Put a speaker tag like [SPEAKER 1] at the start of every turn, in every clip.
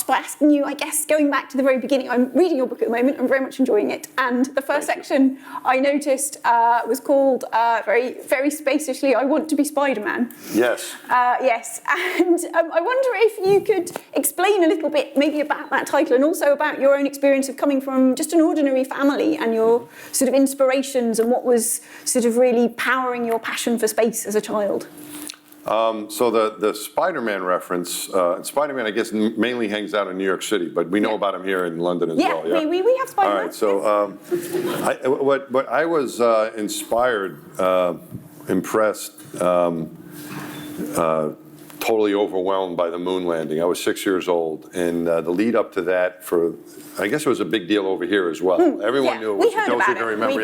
[SPEAKER 1] By asking you, I guess, going back to the very beginning, I'm reading your book at the moment, I'm very much enjoying it, and the first section I noticed was called, very, very spacishly, I Want to be Spider-Man.
[SPEAKER 2] Yes.
[SPEAKER 1] Yes, and I wonder if you could explain a little bit maybe about that title and also about your own experience of coming from just an ordinary family and your sort of inspirations and what was sort of really powering your passion for space as a child.
[SPEAKER 2] So the Spider-Man reference, Spider-Man, I guess, mainly hangs out in New York City, but we know about him here in London as well.
[SPEAKER 1] Yeah, we have Spider-Man.
[SPEAKER 2] All right, so what I was inspired, impressed, totally overwhelmed by the moon landing. I was 6 years old, and the lead up to that, I guess it was a big deal over here as well. Everyone knew it was. Those who can remember,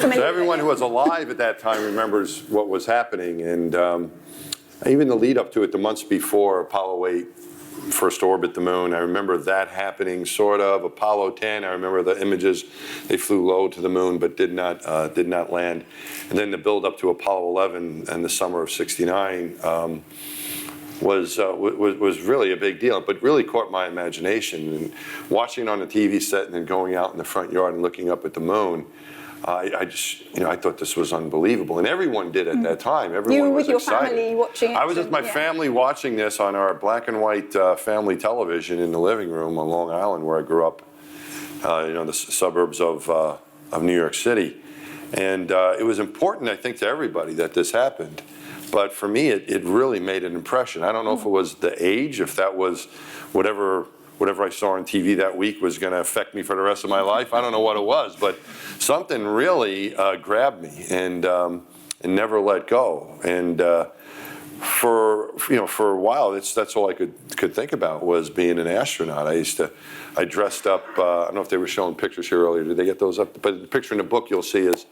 [SPEAKER 2] So everyone who was alive at that time remembers what was happening, and even the lead up to it, the months before Apollo 8 first orbit the moon, I remember that happening, sort of. Apollo 10, I remember the images. They flew low to the moon, but did not land. And then the build up to Apollo 11 in the summer of '69 was really a big deal, but really caught my imagination. And watching it on the TV set and then going out in the front yard and looking up at the moon, I just, I thought this was unbelievable, and everyone did at that time. Everyone was excited. You were with your family watching it? I was with my family watching this on our black and white family television in the living room on Long Island, where I grew up, in the suburbs of New York City. And it was important, I think, to everybody that this happened. But for me, it really made an impression. I don't know if it was the age, if that was whatever I saw on TV that week was going to affect me for the rest of my life. I don't know what it was, but something really grabbed me and never let go. And for a while, that's all I could think about was being an astronaut. I dressed up. I don't know if they were showing pictures here earlier. Did they get those up? But the picture in the book you'll see is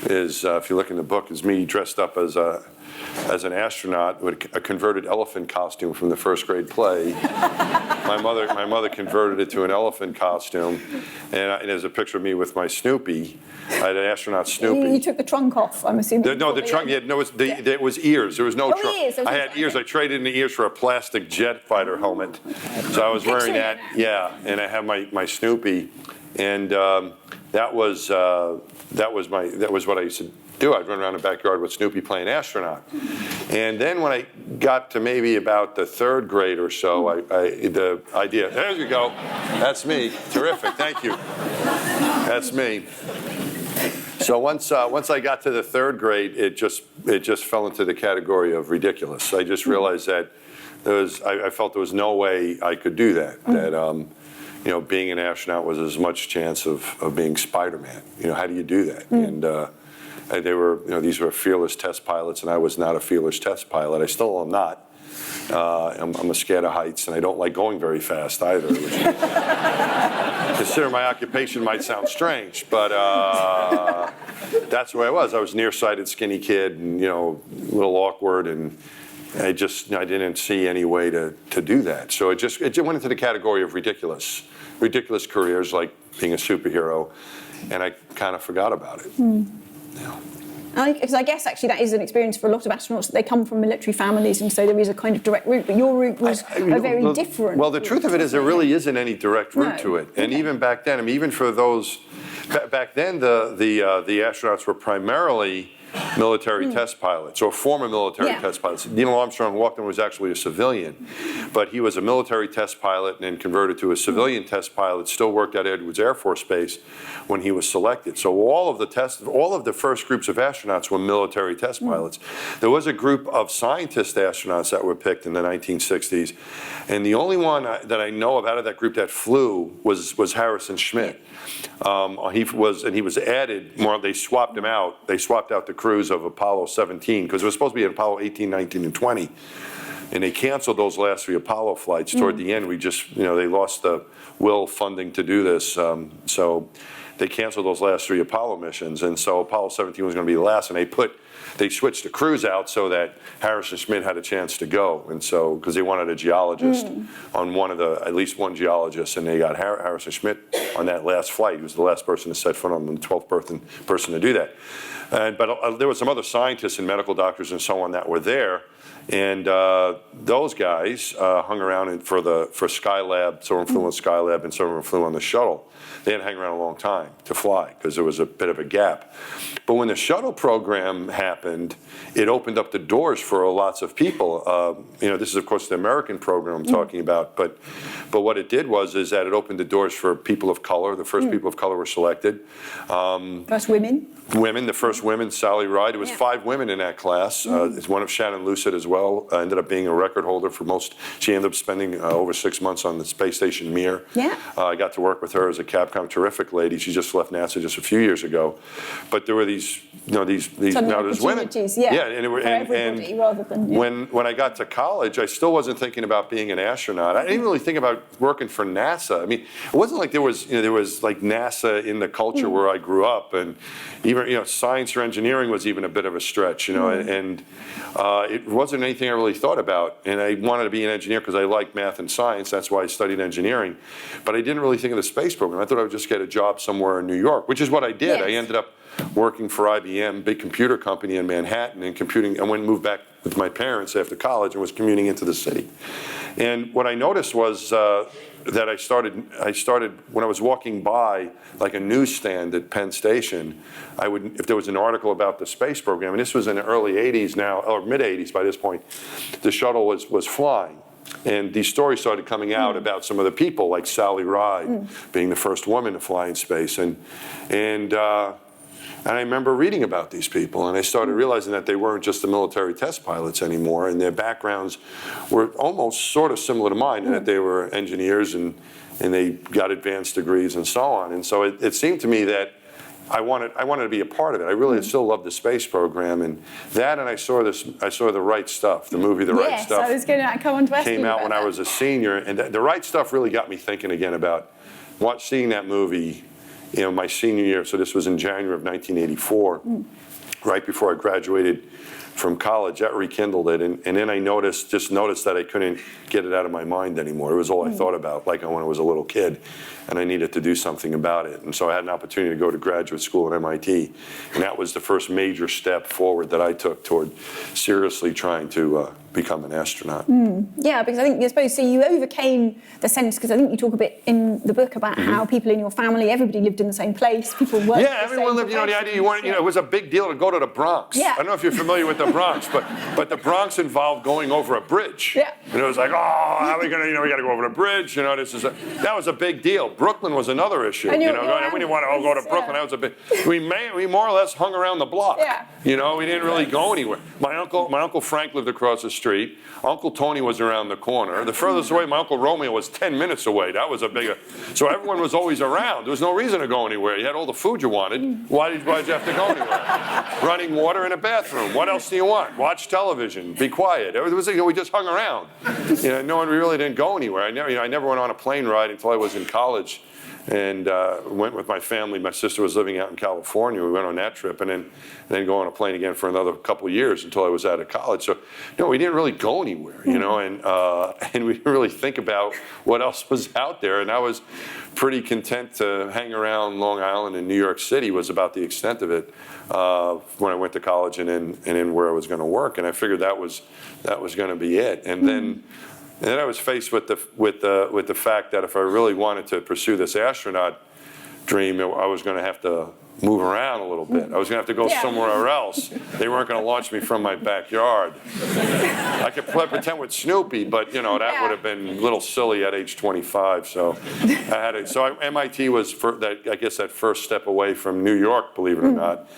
[SPEAKER 2] if you look in the book, is me dressed up as an astronaut with a converted elephant costume from the first grade play. My mother converted it to an elephant costume, and there's a picture of me with my Snoopy. I had an astronaut Snoopy.
[SPEAKER 1] You took the trunk off, I'm assuming.
[SPEAKER 2] No, the trunk. Yeah, no, it was ears. There was no trunk.
[SPEAKER 1] Ears.
[SPEAKER 2] I had ears. I traded in the ears for a plastic jet fighter helmet. So I was wearing that. Yeah, and I had my Snoopy, and that was what I used to do. I'd run around the backyard with Snoopy playing astronaut. And then when I got to maybe about the third grade or so, the idea, there you go, that's me, terrific, thank you, that's me. So once I got to the third grade, it just fell into the category of ridiculous. I just realized that I felt there was no way I could do that, that being an astronaut was as much chance of being Spider-Man. How do you do that? And they were, these were fearless test pilots, and I was not a fearless test pilot. I still am not. I'm scared of heights, and I don't like going very fast either. Which consider my occupation might sound strange, but that's the way I was. I was nearsighted, skinny kid, and a little awkward, and I didn't see any way to do that. So it just went into the category of ridiculous careers, like being a superhero, and I kind of forgot about it.
[SPEAKER 1] Because I guess actually that is an experience for a lot of astronauts, that they come from military families, and so there is a kind of direct route, but your route was a very different.
[SPEAKER 2] Well, the truth of it is there really isn't any direct route to it. And even back then, even for those, back then the astronauts were primarily military test pilots, or former military test pilots. Neil Armstrong Walkman was actually a civilian, but he was a military test pilot and then converted to a civilian test pilot, still worked at Edwards Air Force Base when he was selected. So all of the first groups of astronauts were military test pilots. There was a group of scientist astronauts that were picked in the 1960s, and the only one that I know of out of that group that flew was Harrison Schmitt. He was added. They swapped him out. They swapped out the crews of Apollo 17 because it was supposed to be Apollo 18, 19, and 20, and they canceled those last 3 Apollo flights. Toward the end, they lost the funding to do this. So they canceled those last 3 Apollo missions, and so Apollo 17 was going to be the last, and they switched the crews out so that Harrison Schmitt had a chance to go, and so, because they wanted a geologist on at least one geologist, and they got Harrison Schmitt on that last flight. He was the last person to set foot on the 12th person to do that. But there were some other scientists and medical doctors and so on that were there, and those guys hung around for Skylab. Some of them flew on Skylab, and some of them flew on the shuttle. They had to hang around a long time to fly because there was a bit of a gap. But when the shuttle program happened, it opened up the doors for lots of people. This is, of course, the American program I'm talking about, but what it did is that it opened the doors for people of color. The first people of color were selected.
[SPEAKER 1] First women?
[SPEAKER 2] The first women, Sally Ride. There was 5 women in that class. It's one of Shannon Lucid as well. Ended up being a record holder for most. She ended up spending over 6 months on the space station Mir.
[SPEAKER 1] Yeah.
[SPEAKER 2] I got to work with her as a Capcom, terrific lady. She just left NASA just a few years ago. But there were these now there's women.
[SPEAKER 1] Yeah.
[SPEAKER 2] And
[SPEAKER 1] rather than,
[SPEAKER 2] when I got to college, I still wasn't thinking about being an astronaut. I didn't really think about working for NASA. I mean, it wasn't like there was like NASA in the culture where I grew up, and even science or engineering was even a bit of a stretch, and it wasn't anything I really thought about. And I wanted to be an engineer because I liked math and science. That's why I studied engineering. But I didn't really think of the space program. I thought I would just get a job somewhere in New York, which is what I did.
[SPEAKER 1] Yes.
[SPEAKER 2] I ended up working for IBM, big computer company in Manhattan, and computing. I went and moved back with my parents after college and was commuting into the city. And what I noticed was that I started when I was walking by like a newsstand at Penn Station, if there was an article about the space program, and this was in the early 80s now, or mid 80s by this point, the shuttle was flying. And these stories started coming out about some of the people, like Sally Ride being the first woman to fly in space. And I remember reading about these people, and I started realizing that they weren't just the military test pilots anymore, and their backgrounds were almost sort of similar to mine, and that they were engineers and they got advanced degrees and so on. And so it seemed to me that I wanted to be a part of it. I really still loved the space program, and I saw The Right Stuff, the movie The Right Stuff.
[SPEAKER 1] Yes, I was going to come on to ask you
[SPEAKER 2] came out
[SPEAKER 1] about
[SPEAKER 2] when
[SPEAKER 1] that.
[SPEAKER 2] I was a senior, and The Right Stuff really got me thinking again about seeing that movie. My senior year, so this was in January of 1984, right before I graduated from college. That rekindled it, and then I noticed that I couldn't get it out of my mind anymore. It was all I thought about, like when I was a little kid, and I needed to do something about it. And so I had an opportunity to go to graduate school at MIT, and that was the first major step forward that I took toward seriously trying to become an astronaut.
[SPEAKER 1] Yeah, because I suppose, so you overcame the sense, because I think you talk a bit in the book about how people in your family, everybody lived in the same place, people worked
[SPEAKER 2] Yeah, everyone lived, the idea it was a big deal to go to the Bronx.
[SPEAKER 1] Yeah.
[SPEAKER 2] I don't know if you're familiar with the Bronx, but the Bronx involved going over a bridge.
[SPEAKER 1] Yeah.
[SPEAKER 2] And it was like, how are we going to, we got to go over the bridge, that was a big deal. Brooklyn was another issue, we didn't want to go to Brooklyn, that was a big, we more or less hung around the block.
[SPEAKER 1] Yeah.
[SPEAKER 2] We didn't really go anywhere. My uncle Frank lived across the street. Uncle Tony was around the corner. The furthest away, my Uncle Romeo was 10 minutes away. That was so everyone was always around. There was no reason to go anywhere. You had all the food you wanted. Why did you have to go anywhere? Running water in a bathroom. What else do you want? Watch television. Be quiet. It was, we just hung around. We really didn't go anywhere. I never went on a plane ride until I was in college. And went with my family. My sister was living out in California. We went on that trip, and then go on a plane again for another couple of years until I was out of college. So, we didn't really go anywhere, and we didn't really think about what else was out there. And I was pretty content to hang around Long Island and New York City was about the extent of it when I went to college and then where I was going to work. And I figured that was going to be it. And then I was faced with the fact that if I really wanted to pursue this astronaut dream, I was going to have to move around a little bit. I was going to have to go somewhere else. They weren't going to launch me from my backyard. I could pretend with Snoopy, but that would have been a little silly at age 25. So MIT was that first step away from New York, believe it or not,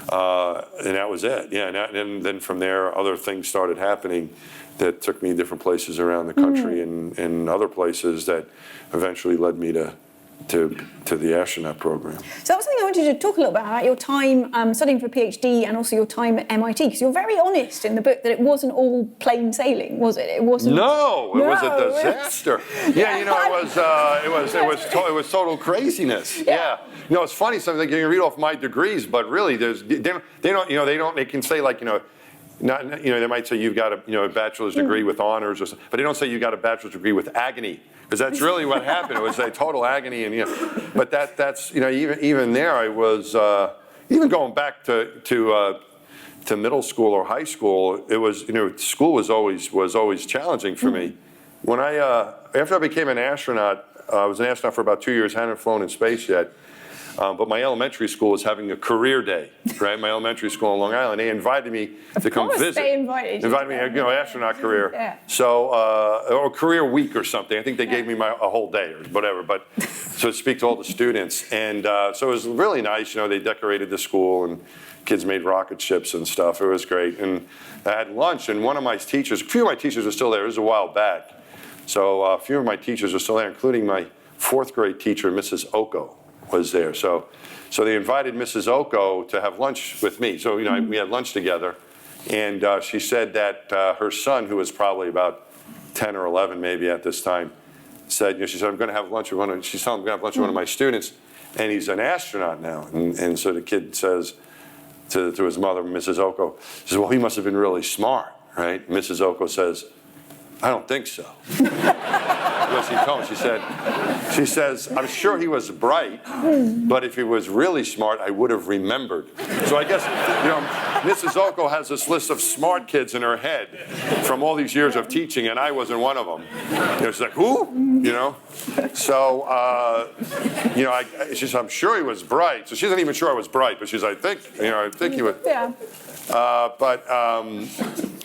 [SPEAKER 2] and that was it. Yeah, and then from there, other things started happening that took me different places around the country and other places that eventually led me to the astronaut program.
[SPEAKER 1] So that was something I wanted you to talk a little bit about your time studying for a PhD and also your time at MIT, because you're very honest in the book that it wasn't all plain sailing, was it? It wasn't.
[SPEAKER 2] No, it was a disaster. Yeah, you know, it was total craziness. Yeah. You know, it's funny. Something you can read off my degrees, but really, they can say like, they might say you've got a bachelor's degree with honors, or something, but they don't say you got a bachelor's degree with agony, because that's really what happened. It was a total agony, and but that's even there, I was even going back to middle school or high school. It was school was always challenging for me. When after I became an astronaut, I was an astronaut for about 2 years. Hadn't flown in space yet. But my elementary school was having a career day, right? My elementary school on Long Island. They invited me to come visit.
[SPEAKER 1] They invited
[SPEAKER 2] me, astronaut career.
[SPEAKER 1] Yeah.
[SPEAKER 2] So, or career week or something. I think they gave me a whole day or whatever. But so to speak to all the students, and so it was really nice. They decorated the school and kids made rocket ships and stuff. It was great. And I had lunch, and one of my teachers, a few of my teachers are still there. It was a while back. So a few of my teachers are still there, including my 4th grade teacher, Mrs. Oko. Was there. So they invited Mrs. Oko to have lunch with me. So, we had lunch together. And she said that her son, who was probably about 10 or 11 maybe at this time, said, she said, I'm going to have lunch with one of my students, and he's an astronaut now. And so the kid says to his mother, Mrs. Oko, he says, well, he must have been really smart, right? Mrs. Oko says, I don't think so. What she told me, she says, I'm sure he was bright, but if he was really smart, I would have remembered. So I guess, Mrs. Oko has this list of smart kids in her head from all these years of teaching, and I wasn't one of them. She's like, who? So, she said, I'm sure he was bright. So she isn't even sure I was bright, but she's, I think he was. Yeah.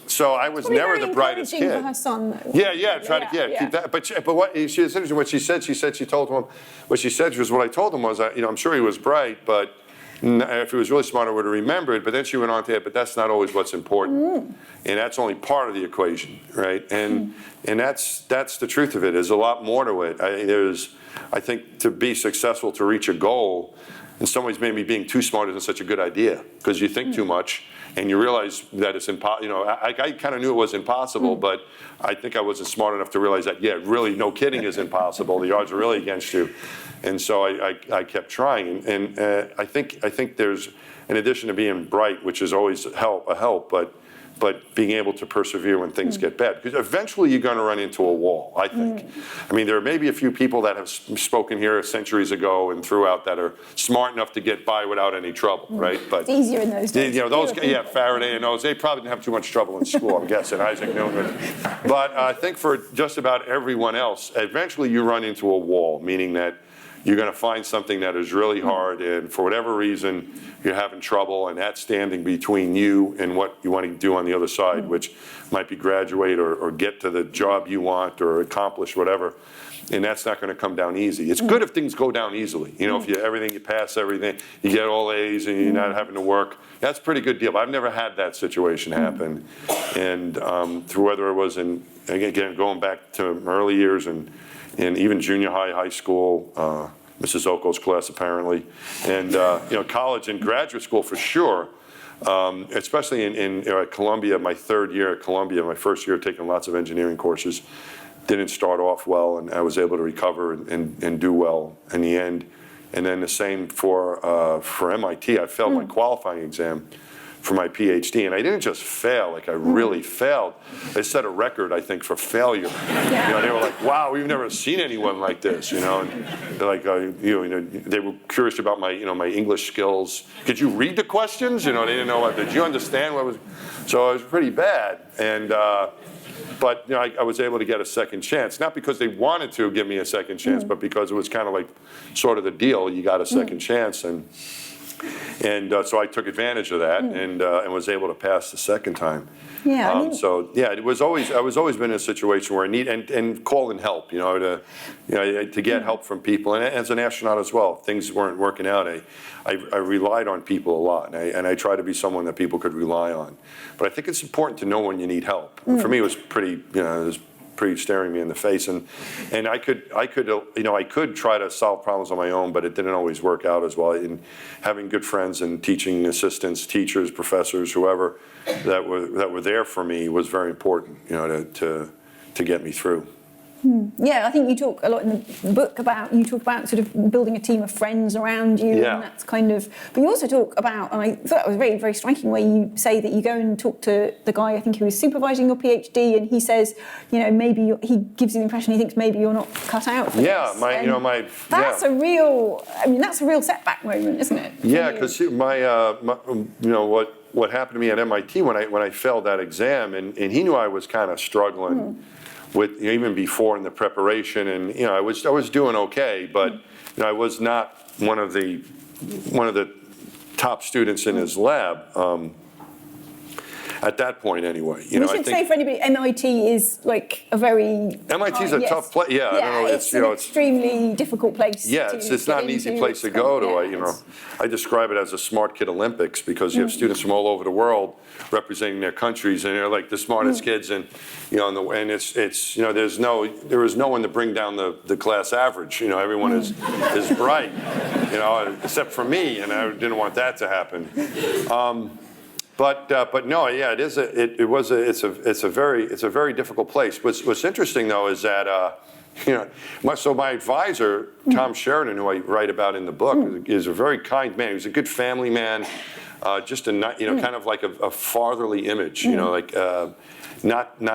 [SPEAKER 2] So I was never the brightest kid.
[SPEAKER 1] For her son, though.
[SPEAKER 2] Yeah, try to keep that. But what it's interesting what she said. She told him what she said was what I told him was I'm sure he was bright, but if he was really smart, I would have remembered. But then she went on to add, but that's not always what's important, and that's only part of the equation, right? And that's the truth of it. There's a lot more to it. I think to be successful, to reach a goal, in some ways maybe being too smart isn't such a good idea, because you think too much. And you realize that it's impossible. I kind of knew it was impossible, but I think I wasn't smart enough to realize that, really, no kidding, is impossible. The odds are really against you. And so I kept trying. And I think there's, in addition to being bright, which is always a help, but being able to persevere when things get bad. Because eventually you're going to run into a wall, I think. I mean, there are maybe a few people that have spoken here centuries ago and throughout that are smart enough to get by without any trouble, right? But
[SPEAKER 1] it's easier in those days.
[SPEAKER 2] Faraday and those, they probably didn't have too much trouble in school, I'm guessing, Isaac Newton. But I think for just about everyone else, eventually you run into a wall, meaning that you're going to find something that is really hard, and for whatever reason, you're having trouble, and that's standing between you and what you want to do on the other side, which might be graduate or get to the job you want or accomplish whatever. And that's not going to come down easy. It's good if things go down easily. If you pass everything, you get all A's, and you're not having to work. That's a pretty good deal. But I've never had that situation happen. And through whether it was again, going back to early years and even junior high school, Mrs. Oko's class apparently, and college and graduate school for sure. Especially at Columbia, my 3rd year at Columbia, my first year taking lots of engineering courses, didn't start off well, and I was able to recover and do well in the end. And then the same for MIT. I failed my qualifying exam for my PhD, and I didn't just fail, like I really failed. They set a record, I think, for failure. They were like, wow, we've never seen anyone like this, And they're like, they were curious about my English skills. Could you read the questions? They didn't know did you understand what was, so it was pretty bad. And, but I was able to get a second chance, not because they wanted to give me a second chance, but because it was kind of like sort of the deal, you got a second chance. And so I took advantage of that and was able to pass the second time. Yeah. It was always I was always been in a situation where I need and calling help, to get help from people. And as an astronaut as well, things weren't working out. I relied on people a lot, and I try to be someone that people could rely on. But I think it's important to know when you need help. For me, it was pretty concrete staring me in the face. And I could try to solve problems on my own, but it didn't always work out as well. And having good friends and teaching assistants, teachers, professors, whoever that were there for me was very important, to get me through.
[SPEAKER 1] Yeah, I think you talk a lot in the book about sort of building a team of friends around you, and that's kind of. But you also talk about, and I thought that was very, very striking, where you say that you go and talk to the guy I think who was supervising your PhD, and he says, maybe he gives you the impression he thinks maybe you're not cut out for this. That's a real. I mean, that's a real setback moment, isn't it?
[SPEAKER 2] Yeah, because what happened to me at MIT when I failed that exam, and he knew I was kind of struggling. With even before in the preparation, and I was doing okay, but I was not one of the top students in his lab at that point anyway.
[SPEAKER 1] We should say for anybody, MIT is like a very
[SPEAKER 2] MIT's a tough place. Yeah, I don't know.
[SPEAKER 1] It's an extremely difficult place.
[SPEAKER 2] Yeah, it's not an easy place to go to. I describe it as a smart kid Olympics because you have students from all over the world representing their countries, and they're like the smartest kids, and and there is no one to bring down the class average. Everyone is bright, except for me, and I didn't want that to happen. But no, yeah, it's a very difficult place. What's interesting though is that so my advisor Tom Sheridan, who I write about in the book, is a very kind man. He was a good family man, just kind of like a fatherly image. Not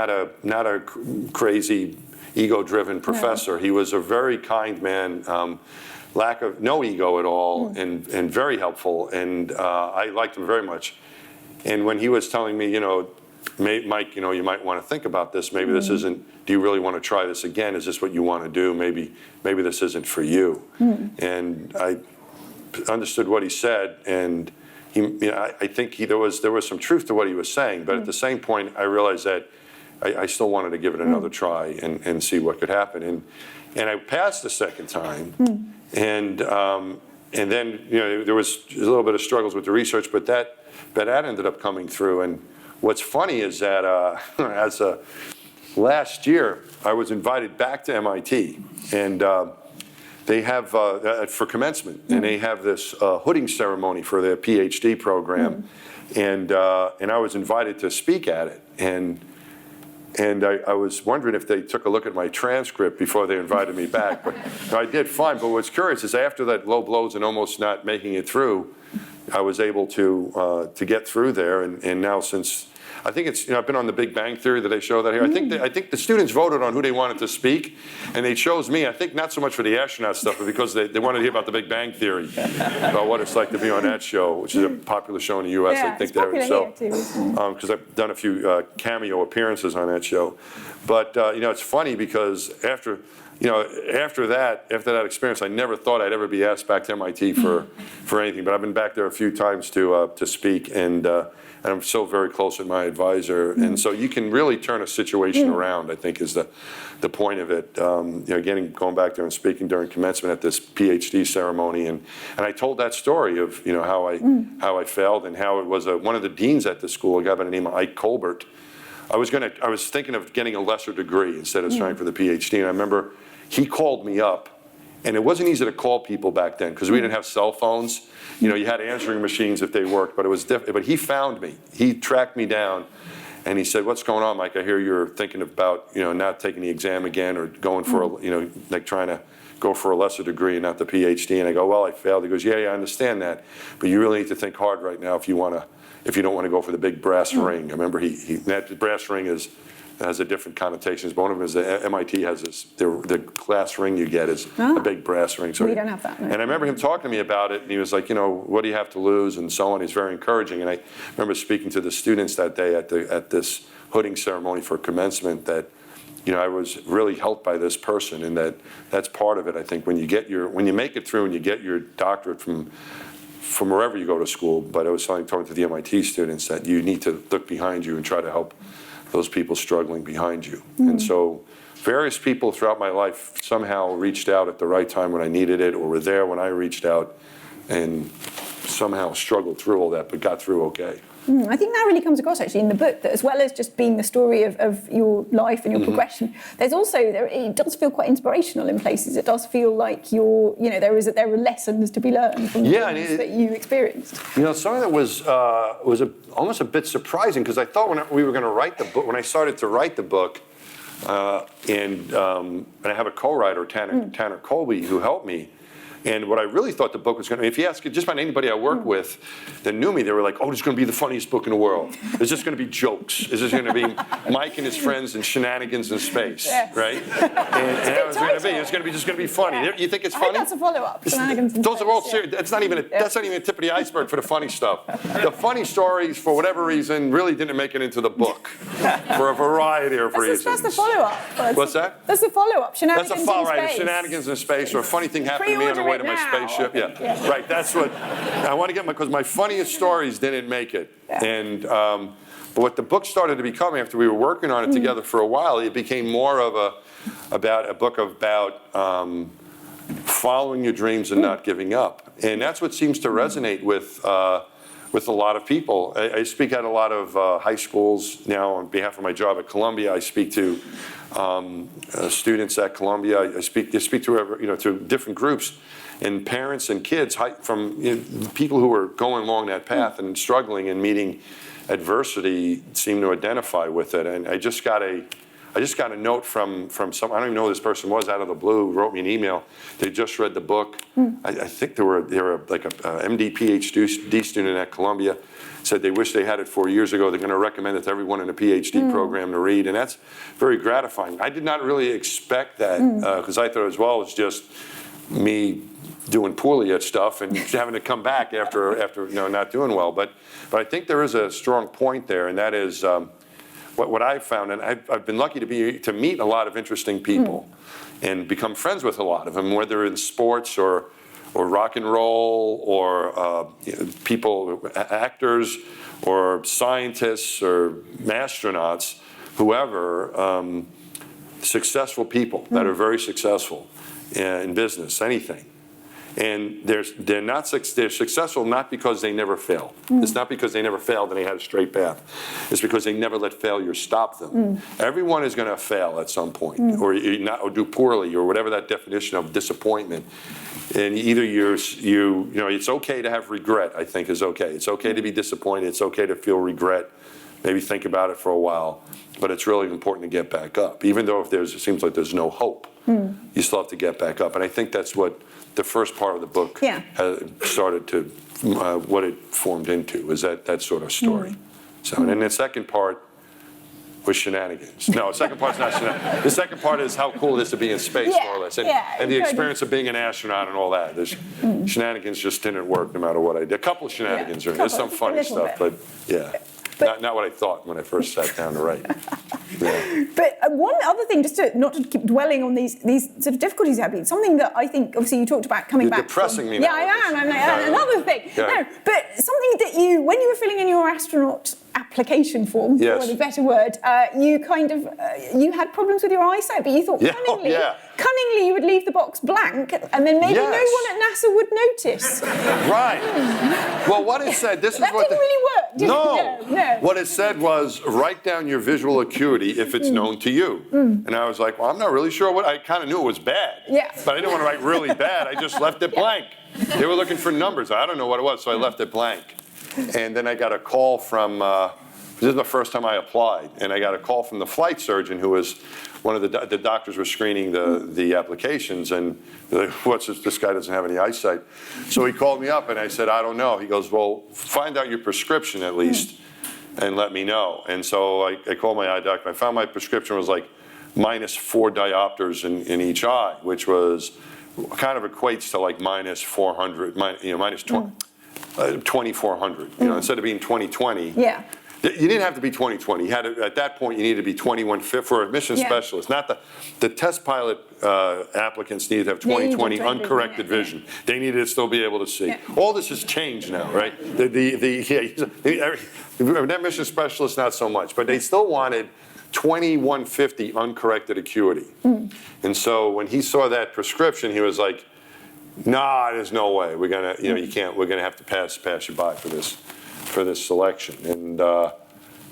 [SPEAKER 2] a crazy ego-driven professor. He was a very kind man. Lack of no ego at all, and very helpful, and I liked him very much. And when he was telling me, Mike, you might want to think about this. Maybe this isn't. Do you really want to try this again? Is this what you want to do? Maybe this isn't for you. And I understood what he said, and I think there was some truth to what he was saying. But at the same point, I realized that I still wanted to give it another try and see what could happen. And I passed the second time, and then there was a little bit of struggles with the research, but that ended up coming through. And what's funny is that last year I was invited back to MIT, and they have for commencement, and they have this hooding ceremony for their PhD program, and I was invited to speak at it, and I was wondering if they took a look at my transcript before they invited me back, but I did fine. But what's curious is after that low blows and almost not making it through, I was able to get through there, and now since I think it's I've been on the Big Bang Theory that they show that here. I think the students voted on who they wanted to speak, and they chose me. I think not so much for the astronaut stuff, but because they wanted to hear about the Big Bang Theory, about what it's like to be on that show, which is a popular show in the U.S.
[SPEAKER 1] Yeah,
[SPEAKER 2] I think
[SPEAKER 1] it's popular here too.
[SPEAKER 2] Because I've done a few cameo appearances on that show. But it's funny because after that experience, I never thought I'd ever be asked back to MIT for anything. But I've been back there a few times to speak, and I'm so very close with my advisor. And so you can really turn a situation around, I think, is the point of it. Going back there and speaking during commencement at this PhD ceremony, and I told that story of how I failed, and how it was one of the deans at the school, a guy by the name of Ike Colbert. I was thinking of getting a lesser degree instead of trying for the PhD, and I remember he called me up, and it wasn't easy to call people back then because we didn't have cell phones. You had answering machines if they worked, but it was but he found me. He tracked me down, and he said, "What's going on, Mike? I hear you're thinking about not taking the exam again, or going for like trying to go for a lesser degree and not the PhD." And I go, "Well, I failed." He goes, "Yeah, I understand that, but you really need to think hard right now if you don't want to go for the big brass ring." I remember that brass ring has a different connotations. But one of them is that MIT has the glass ring you get is a big brass ring. So
[SPEAKER 1] we don't have that. No.
[SPEAKER 2] And I remember him talking to me about it, and he was like, what do you have to lose, and so on. He's very encouraging. And I remember speaking to the students that day at this hooding ceremony for commencement that, I was really helped by this person, and that's part of it. I think when you make it through and you get your doctorate from wherever you go to school, but I was talking to the MIT students that you need to look behind you and try to help those people struggling behind you. And so various people throughout my life somehow reached out at the right time when I needed it, or were there when I reached out, and somehow struggled through all that, but got through okay.
[SPEAKER 1] I think that really comes across actually in the book, that as well as just being the story of your life and your progression, there's also, it does feel quite inspirational in places. It does feel like there are lessons to be learned from the things that you experienced.
[SPEAKER 2] Something that was almost a bit surprising, because I thought when we were going to write the book, when I started to write the book, and I have a co-writer, Tanner Colby, who helped me. And what I really thought the book was going to be, if you ask just about anybody I work with that knew me, they were like, oh, this is going to be the funniest book in the world. It's just going to be jokes. It's just going to be Mike and his friends and shenanigans in space, right? And that was going to be, it's just going to be funny. Yeah. You think it's funny?
[SPEAKER 1] I think that's a follow-up. Shenanigans in
[SPEAKER 2] Those
[SPEAKER 1] space,
[SPEAKER 2] are all serious. That's not even a tip of the iceberg for the funny stuff. The funny stories, for whatever reason, really didn't make it into the book for a variety of reasons.
[SPEAKER 1] That's the follow-up.
[SPEAKER 2] What's that?
[SPEAKER 1] That's the follow-up. Shenanigans in space.
[SPEAKER 2] That's a follow-up, right? Shenanigans in space, or a funny thing happened to me on the way to my spaceship. Yeah, right. That's what I want to get, because my funniest stories didn't make it. Yeah. And but what the book started to become after we were working on it together for a while, it became more of a book about following your dreams and not giving up. And that's what seems to resonate with a lot of people. I speak at a lot of high schools now on behalf of my job at Columbia. I speak to students at Columbia. I speak to different groups, and parents and kids from people who are going along that path and struggling and meeting adversity seem to identify with it. And I just got a note from some, I don't even know who this person was, out of the blue, wrote me an email. They just read the book. I think they were like a MD PhD student at Columbia. Said they wish they had it 4 years ago. They're going to recommend it to everyone in a PhD program to read, and that's very gratifying. I did not really expect that, because I thought it was just me doing poorly at stuff and having to come back after not doing well. But I think there is a strong point there, and that is what I've found, and I've been lucky to meet a lot of interesting people and become friends with a lot of them, whether in sports or rock and roll, or people, actors, or scientists, or astronauts, whoever, successful people that are very successful in business, anything. And they're successful not because they never fail. It's not because they never failed and they had a straight path. It's because they never let failure stop them. Everyone is going to fail at some point, or do poorly, or whatever that definition of disappointment. And either it's okay to have regret. I think is okay. It's okay to be disappointed. It's okay to feel regret. Maybe think about it for a while, but it's really important to get back up. Even though it seems like there's no hope, you still have to get back up. And I think that's what the first part of the book has started to, what it formed into, is that sort of story. So, and then the second part was shenanigans. No, the second part's not shenanigans. The second part is how cool it is to be in space, more or less, and the experience of being an astronaut and all that. Shenanigans just didn't work no matter what I did. A couple of shenanigans are in. There's some funny stuff, but not what I thought when I first sat down to write.
[SPEAKER 1] But one other thing, just not to keep dwelling on these sort of difficulties you have, something that I think, obviously you talked about coming back.
[SPEAKER 2] You're depressing me
[SPEAKER 1] now.
[SPEAKER 2] Yeah,
[SPEAKER 1] I am. And another thing. No, but something that when you were filling in your astronaut application form, for want of a better word, you you had problems with your eyesight, but you thought cunningly you would leave the box blank, and then maybe no one at NASA would notice.
[SPEAKER 2] Right. Well, what it said, this is
[SPEAKER 1] that
[SPEAKER 2] what
[SPEAKER 1] didn't really work, did it? No.
[SPEAKER 2] What it said was, write down your visual acuity if it's known to you. And I was like, well, I'm not really sure what, I kind of knew it was bad. But I didn't want to write really bad. I just left it blank. They were looking for numbers. I don't know what it was, so I left it blank. And then I got a call from, this is the first time I applied, and I got a call from the flight surgeon, who was one of the doctors were screening the applications, and they're like, this guy doesn't have any eyesight. So he called me up, and I said, I don't know. He goes, well, find out your prescription at least, and let me know. And so I called my eye doctor. I found my prescription was like -4 diopters in each eye, which was kind of equates to like minus 400, minus 2,400. Instead of being 20/20. You didn't have to be 20/20. You had to, at that point, you needed to be 21/5 for a mission specialist. Not the test pilot applicants needed to have 20/20 uncorrected vision. They needed to still be able to see. All this has changed now, right? That mission specialist, not so much, but they still wanted 2150 uncorrected acuity. And so when he saw that prescription, he was like, No, there's no way. We're gonna, you can't. We're gonna have to pass you by for this selection. And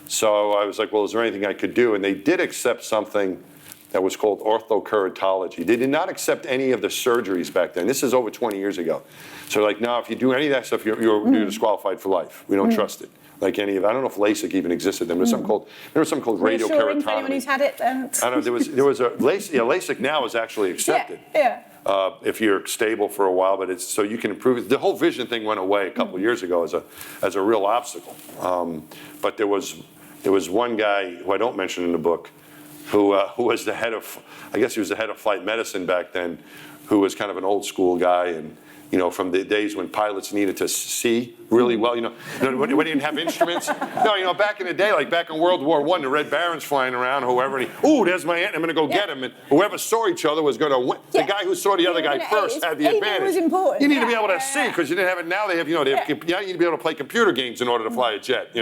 [SPEAKER 2] so I was like, well, is there anything I could do? And they did accept something that was called orthokeratology. They did not accept any of the surgeries back then. This is over 20 years ago. So like, no, if you do any of that stuff, you're disqualified for life. We don't trust it. Like any of, I don't know if LASIK even existed then. There was something called radiokeratotomy.
[SPEAKER 1] For anyone who's had it, then.
[SPEAKER 2] I don't know. There was a LASIK. Yeah, LASIK now is actually accepted.
[SPEAKER 1] Yeah.
[SPEAKER 2] If you're stable for a while, but it's so you can improve it. The whole vision thing went away a couple of years ago as a real obstacle. But there was one guy who I don't mention in the book, who was the head of, I guess he was the head of flight medicine back then, who was kind of an old school guy, and from the days when pilots needed to see really well, when they didn't have instruments. No, back in the day, like back in World War I, the Red Baron's flying around, whoever, and there's my aunt, I'm going to go get him. And whoever saw each other was going to win. The guy who saw the other guy first had the advantage.
[SPEAKER 1] Was important.
[SPEAKER 2] You need to be able to see, because you didn't have it. Now they have, you need to be able to play computer games in order to fly a jet,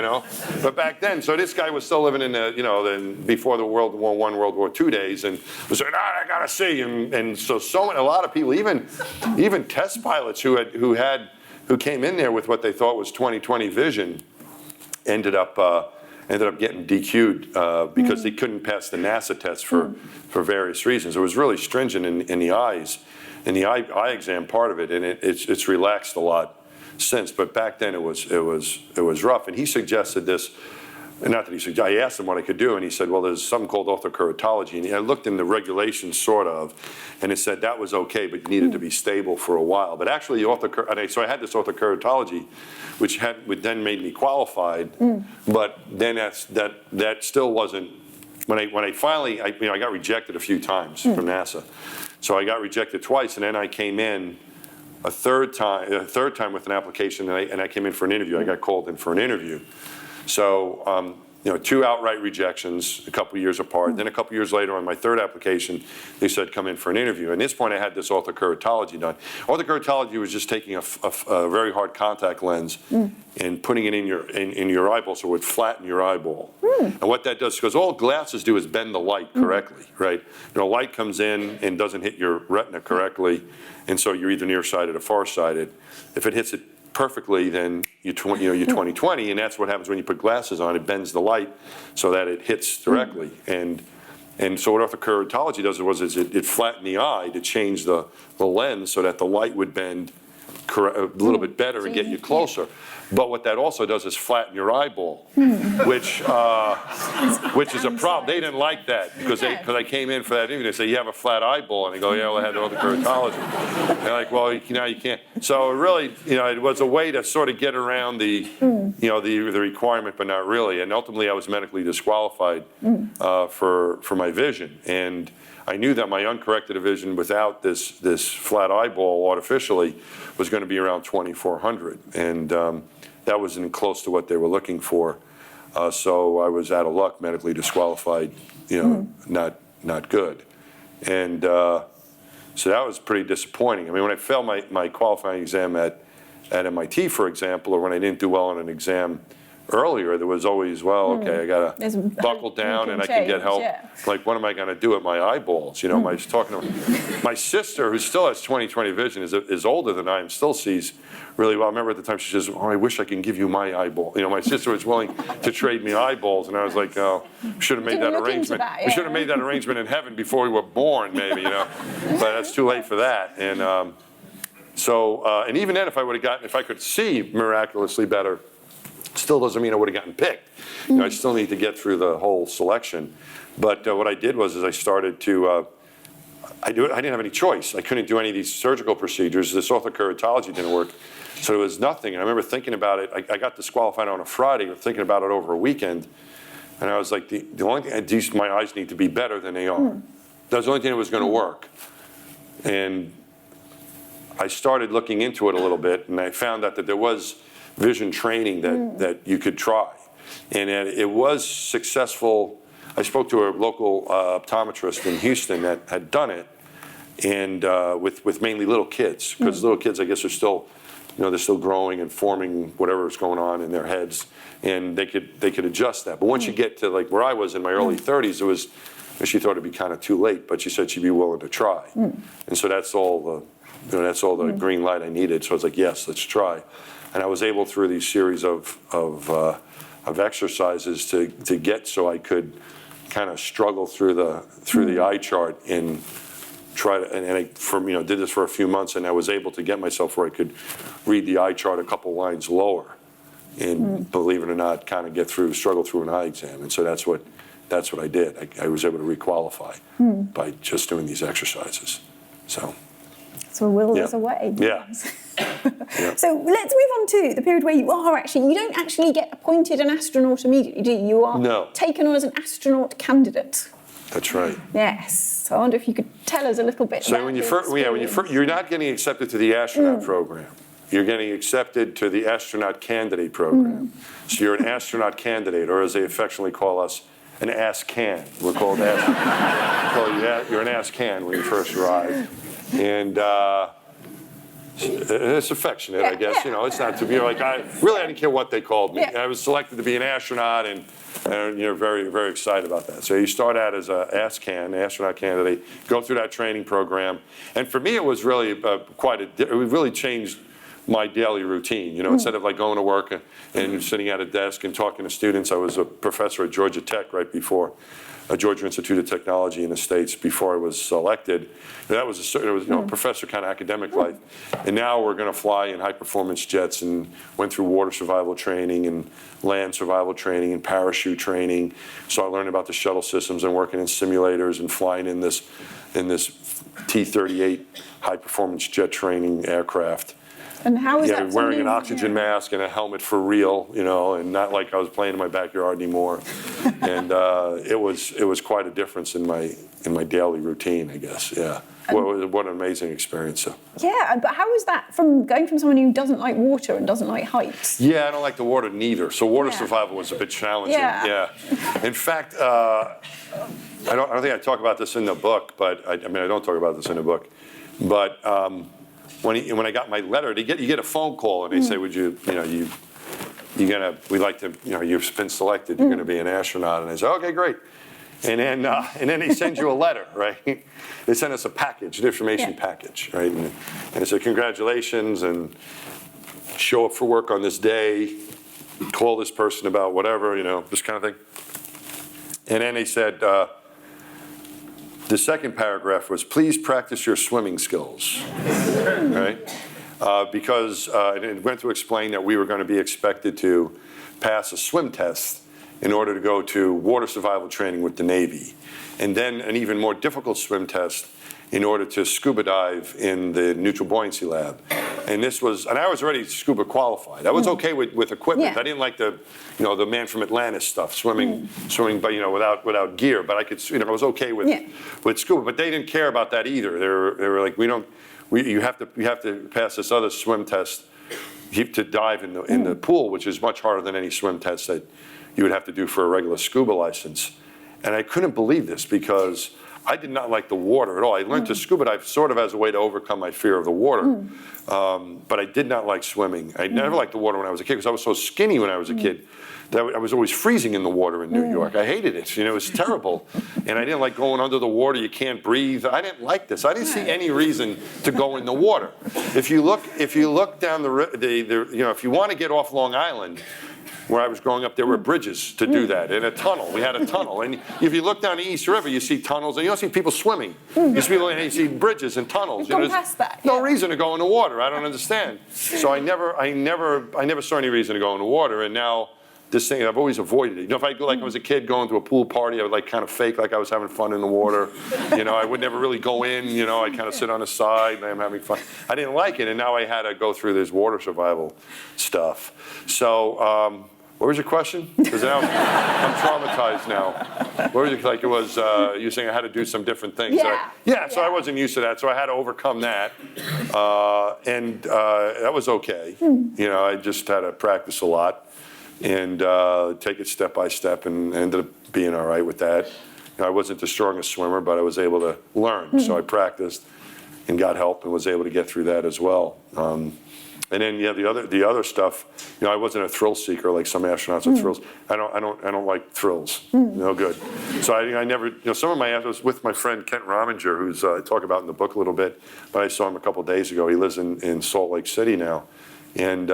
[SPEAKER 2] But back then, so this guy was still living in the, before the World War I, World War II days, and was saying, I got to see. And so a lot of people, even test pilots who came in there with what they thought was 20/20 vision, ended up getting DQ'd because they couldn't pass the NASA test for various reasons. It was really stringent in the eyes, in the eye exam part of it, and it's relaxed a lot since. But back then it was rough. And he suggested this. Not that he suggested, I asked him what I could do, and he said, well, there's something called orthokeratology. And I looked in the regulations, sort of, and it said that was okay, but you needed to be stable for a while. But actually, so I had this orthokeratology, which then made me qualified, but then that still wasn't, when I finally, I got rejected a few times from NASA. So I got rejected twice, and then I came in a third time with an application, and I came in for an interview. I got called in for an interview. So, 2 outright rejections a couple years apart. Then a couple years later on my third application, they said, come in for an interview. At this point, I had this orthokeratology done. Orthokeratology was just taking a very hard contact lens and putting it in your eyeball so it would flatten your eyeball. And what that does, because all glasses do is bend the light correctly, right? Light comes in and doesn't hit your retina correctly, and so you're either nearsighted or farsighted. If it hits it perfectly, then you're 20/20, and that's what happens when you put glasses on. It bends the light so that it hits directly. And so what orthokeratology does is it flattened the eye to change the lens so that the light would bend a little bit better and get you closer. But what that also does is flatten your eyeball, which is a problem. They didn't like that because I came in for that interview. They say, you have a flat eyeball. And I go, yeah, well, I had orthokeratology. They're like, well, now you can't. So really, it was a way to sort of get around the requirement, but not really. And ultimately, I was medically disqualified for my vision. And I knew that my uncorrected vision without this flat eyeball artificially was going to be around 2400, and that wasn't close to what they were looking for. So I was out of luck, medically disqualified. Not good, and so that was pretty disappointing. I mean, when I failed my qualifying exam at MIT, for example, or when I didn't do well on an exam earlier, there was always, well, okay, I gotta buckle down and I can get help. Yeah. Like, what am I gonna do with my eyeballs? I was talking to my sister, who still has 20/20 vision, is older than I am, still sees really well. I remember at the time she says, I wish I can give you my eyeball. My sister was willing to trade me eyeballs, and I was like, oh, we should have made that arrangement. We should have made that arrangement in heaven before we were born, maybe, But that's too late for that. And and even then, if I could see miraculously better, still doesn't mean I would have gotten picked. I still need to get through the whole selection. But what I did was I started to, I didn't have any choice. I couldn't do any of these surgical procedures. This orthokeratology didn't work. So it was nothing. And I remember thinking about it. I got disqualified on a Friday, thinking about it over a weekend. And I was like, the only thing, my eyes need to be better than they are. That's the only thing that was going to work. And I started looking into it a little bit, and I found out that there was vision training that you could try. And it was successful. I spoke to a local optometrist in Houston that had done it, and with mainly little kids, because little kids, I guess, are still, they're still growing and forming whatever's going on in their heads, and they could adjust that. But once you get to like where I was in my early 30s, she thought it'd be kind of too late, but she said she'd be willing to try. And so that's all that's all the green light I needed. So I was like, yes, let's try. And I was able through these series of exercises to get so I could kind of struggle through the eye chart and try to, and I did this for a few months, and I was able to get myself where I could read the eye chart a couple lines lower, and believe it or not, kind of struggle through an eye exam. And so that's what I did. I was able to requalify by just doing these exercises. So
[SPEAKER 1] a will is a way.
[SPEAKER 2] Yeah.
[SPEAKER 1] Yeah. So let's move on to the period where you don't actually get appointed an astronaut immediately, do you? You are taken on as an astronaut candidate.
[SPEAKER 2] That's right.
[SPEAKER 1] Yes. So I wonder if you could tell us a little bit about
[SPEAKER 2] when you're not getting accepted to the astronaut program. You're getting accepted to the astronaut candidate program. So you're an astronaut candidate, or as they affectionately call us, an ASCAN. We're called ASCAN. You're an ASCAN when you first arrive. And it's affectionate, I guess. It's not to be like, I didn't care what they called me. I was selected to be an astronaut, and you're very, very excited about that. So you start out as an ASCAN, astronaut candidate, go through that training program. And for me, it was really it really changed my daily routine. Instead of like going to work and sitting at a desk and talking to students, I was a professor at Georgia Tech right before, Georgia Institute of Technology in the States, before I was selected. And that was professor kind of academic life. And now we're going to fly in high-performance jets, and went through water survival training and land survival training and parachute training. So I learned about the shuttle systems and working in simulators and flying in this T-38 high-performance jet training aircraft.
[SPEAKER 1] And how is that?
[SPEAKER 2] Wearing an oxygen mask and a helmet for real, and not like I was playing in my backyard anymore. And it was quite a difference in my daily routine, I guess. Yeah. What an amazing experience. So.
[SPEAKER 1] Yeah, but how is that going from someone who doesn't like water and doesn't like heights?
[SPEAKER 2] Yeah, I don't like the water neither. So water survival was a bit challenging. Yeah. In fact, I don't think I talk about this in the book, but I don't talk about this in the book, but. When I got my letter, you get a phone call, and they say, "We'd like to, you've been selected. You're going to be an astronaut." And I say, "Okay, great." And then they send you a letter, right? They send us a package, an information package, right? And it said, "Congratulations, and show up for work on this day. Call this person about whatever, this kind of thing." And then they said. The second paragraph was, "Please practice your swimming skills," right? Because it went to explain that we were going to be expected to pass a swim test in order to go to water survival training with the Navy, and then an even more difficult swim test in order to scuba dive in the neutral buoyancy lab. And I was already scuba qualified. I was okay with equipment. I didn't like the Man from Atlantis stuff, swimming, but without gear. But I could, I was okay with scuba. But they didn't care about that either. They were like, you have to pass this other swim test to dive in the pool, which is much harder than any swim test that you would have to do for a regular scuba license. And I couldn't believe this, because I did not like the water at all. I learned to scuba dive sort of as a way to overcome my fear of the water. But I did not like swimming. I never liked the water when I was a kid, because I was so skinny when I was a kid that I was always freezing in the water in New York. I hated it. It was terrible. And I didn't like going under the water. You can't breathe. I didn't like this. I didn't see any reason to go in the water. If you look down if you want to get off Long Island, where I was growing up, there were bridges to do that, and a tunnel. We had a tunnel. And if you look down the East River, you see tunnels, and you don't see people swimming. You see bridges and tunnels.
[SPEAKER 1] We've gone past that.
[SPEAKER 2] No reason to go in the water. I don't understand. So I never saw any reason to go in the water, and now this thing, I've always avoided it. If I go, like I was a kid going to a pool party, I would kind of fake like I was having fun in the water. I would never really go in, I'd kind of sit on the side and I'm having fun. I didn't like it, and now I had to go through this water survival stuff. So, what was your question? Because now I'm traumatized now. What was it like? It was you were saying I had to do some different things. So I wasn't used to that, so I had to overcome that, and that was okay. I just had to practice a lot and take it step by step, and ended up being all right with that. I wasn't the strongest swimmer, but I was able to learn, so I practiced and got help and was able to get through that as well. And And then the other stuff, I wasn't a thrill seeker like some astronauts are thrills. I don't like thrills. No good. So I never, some of I was with my friend Kent Rominger, who's I talk about in the book a little bit, but I saw him a couple of days ago. He lives in Salt Lake City now, and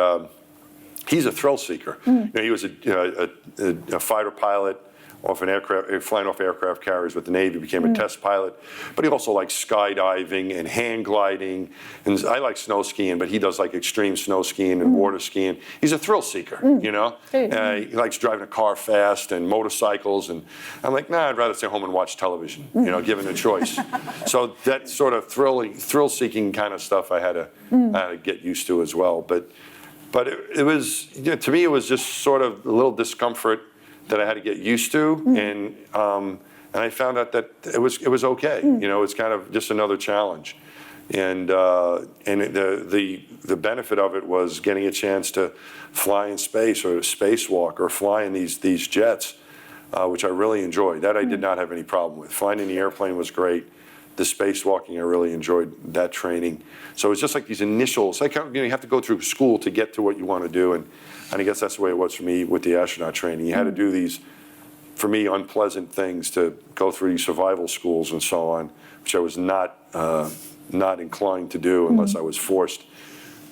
[SPEAKER 2] he's a thrill seeker. He was a fighter pilot, off an aircraft, flying off aircraft carriers with the Navy, became a test pilot. But he also likes skydiving and hang gliding. And I like snow skiing, but he does like extreme snow skiing and water skiing. He's a thrill seeker, He likes driving a car fast and motorcycles. And I'm like, nah, I'd rather stay home and watch television, given the choice. So that sort of thrill-seeking kind of stuff I had to get used to as well. But it was, to me, it was just sort of a little discomfort that I had to get used to, and I found out that it was okay. It's kind of just another challenge, and the benefit of it was getting a chance to fly in space or spacewalk or fly in these jets, which I really enjoyed. That I did not have any problem with. Flying in the airplane was great. The spacewalking, I really enjoyed that training. So it's just like these initials. You have to go through school to get to what you want to do, and I guess that's the way it was for me with the astronaut training. You had to do these, for me, unpleasant things to go through these survival schools and so on, which I was not inclined to do unless I was forced.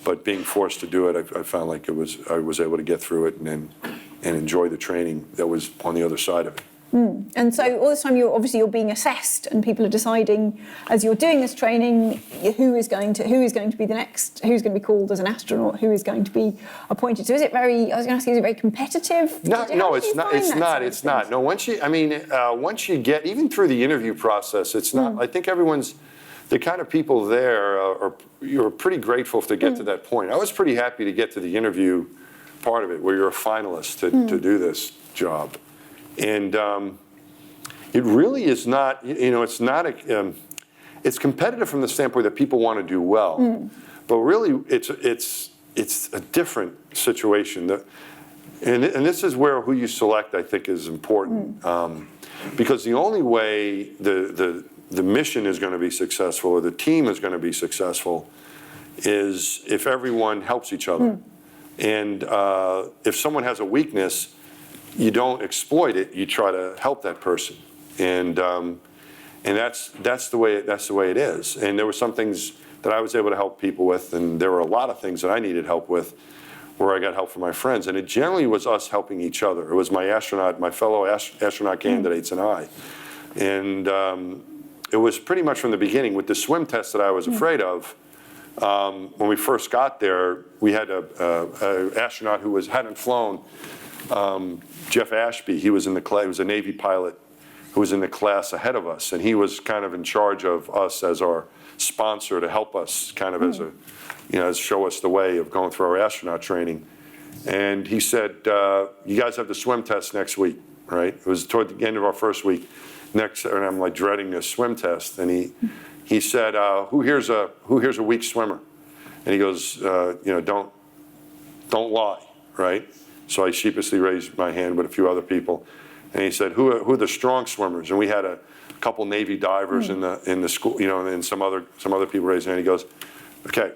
[SPEAKER 2] But being forced to do it, I found like I was able to get through it and enjoy the training that was on the other side of it.
[SPEAKER 1] And so all this time you're being assessed, and people are deciding as you're doing this training who is going to be the next, who's going to be called as an astronaut, who is going to be appointed. So is it very competitive?
[SPEAKER 2] No, it's not. No, once you get, even through the interview process, it's not. I think everyone's, the kind of people there you're pretty grateful to get to that point. I was pretty happy to get to the interview part of it, where you're a finalist to do this job. And it really is not, it's not, it's competitive from the standpoint that people want to do well, but really it's a different situation. And this is where who you select, I think, is important, because the only way the mission is going to be successful or the team is going to be successful is if everyone helps each other. And if someone has a weakness, you don't exploit it. You try to help that person, and that's the way it is. And there were some things that I was able to help people with, and there were a lot of things that I needed help with, where I got help from my friends. And it generally was us helping each other. It was my fellow astronaut candidates, and I. And it was pretty much from the beginning with the swim test that I was afraid of. When we first got there, we had a astronaut who hadn't flown. Jeff Ashby, he was in the class. He was a Navy pilot who was in the class ahead of us, and he was kind of in charge of us as our sponsor to help us, kind of as show us the way of going through our astronaut training. And he said, "You guys have the swim test next week, right?" It was toward the end of our first week. And I'm like dreading this swim test, and he said, "Who here's a weak swimmer?" And he goes, "Don't lie, right?" So I sheepishly raised my hand with a few other people, and he said, "Who are the strong swimmers?" And we had a couple Navy divers in the school, and some other people raised their hand. He goes, "Okay,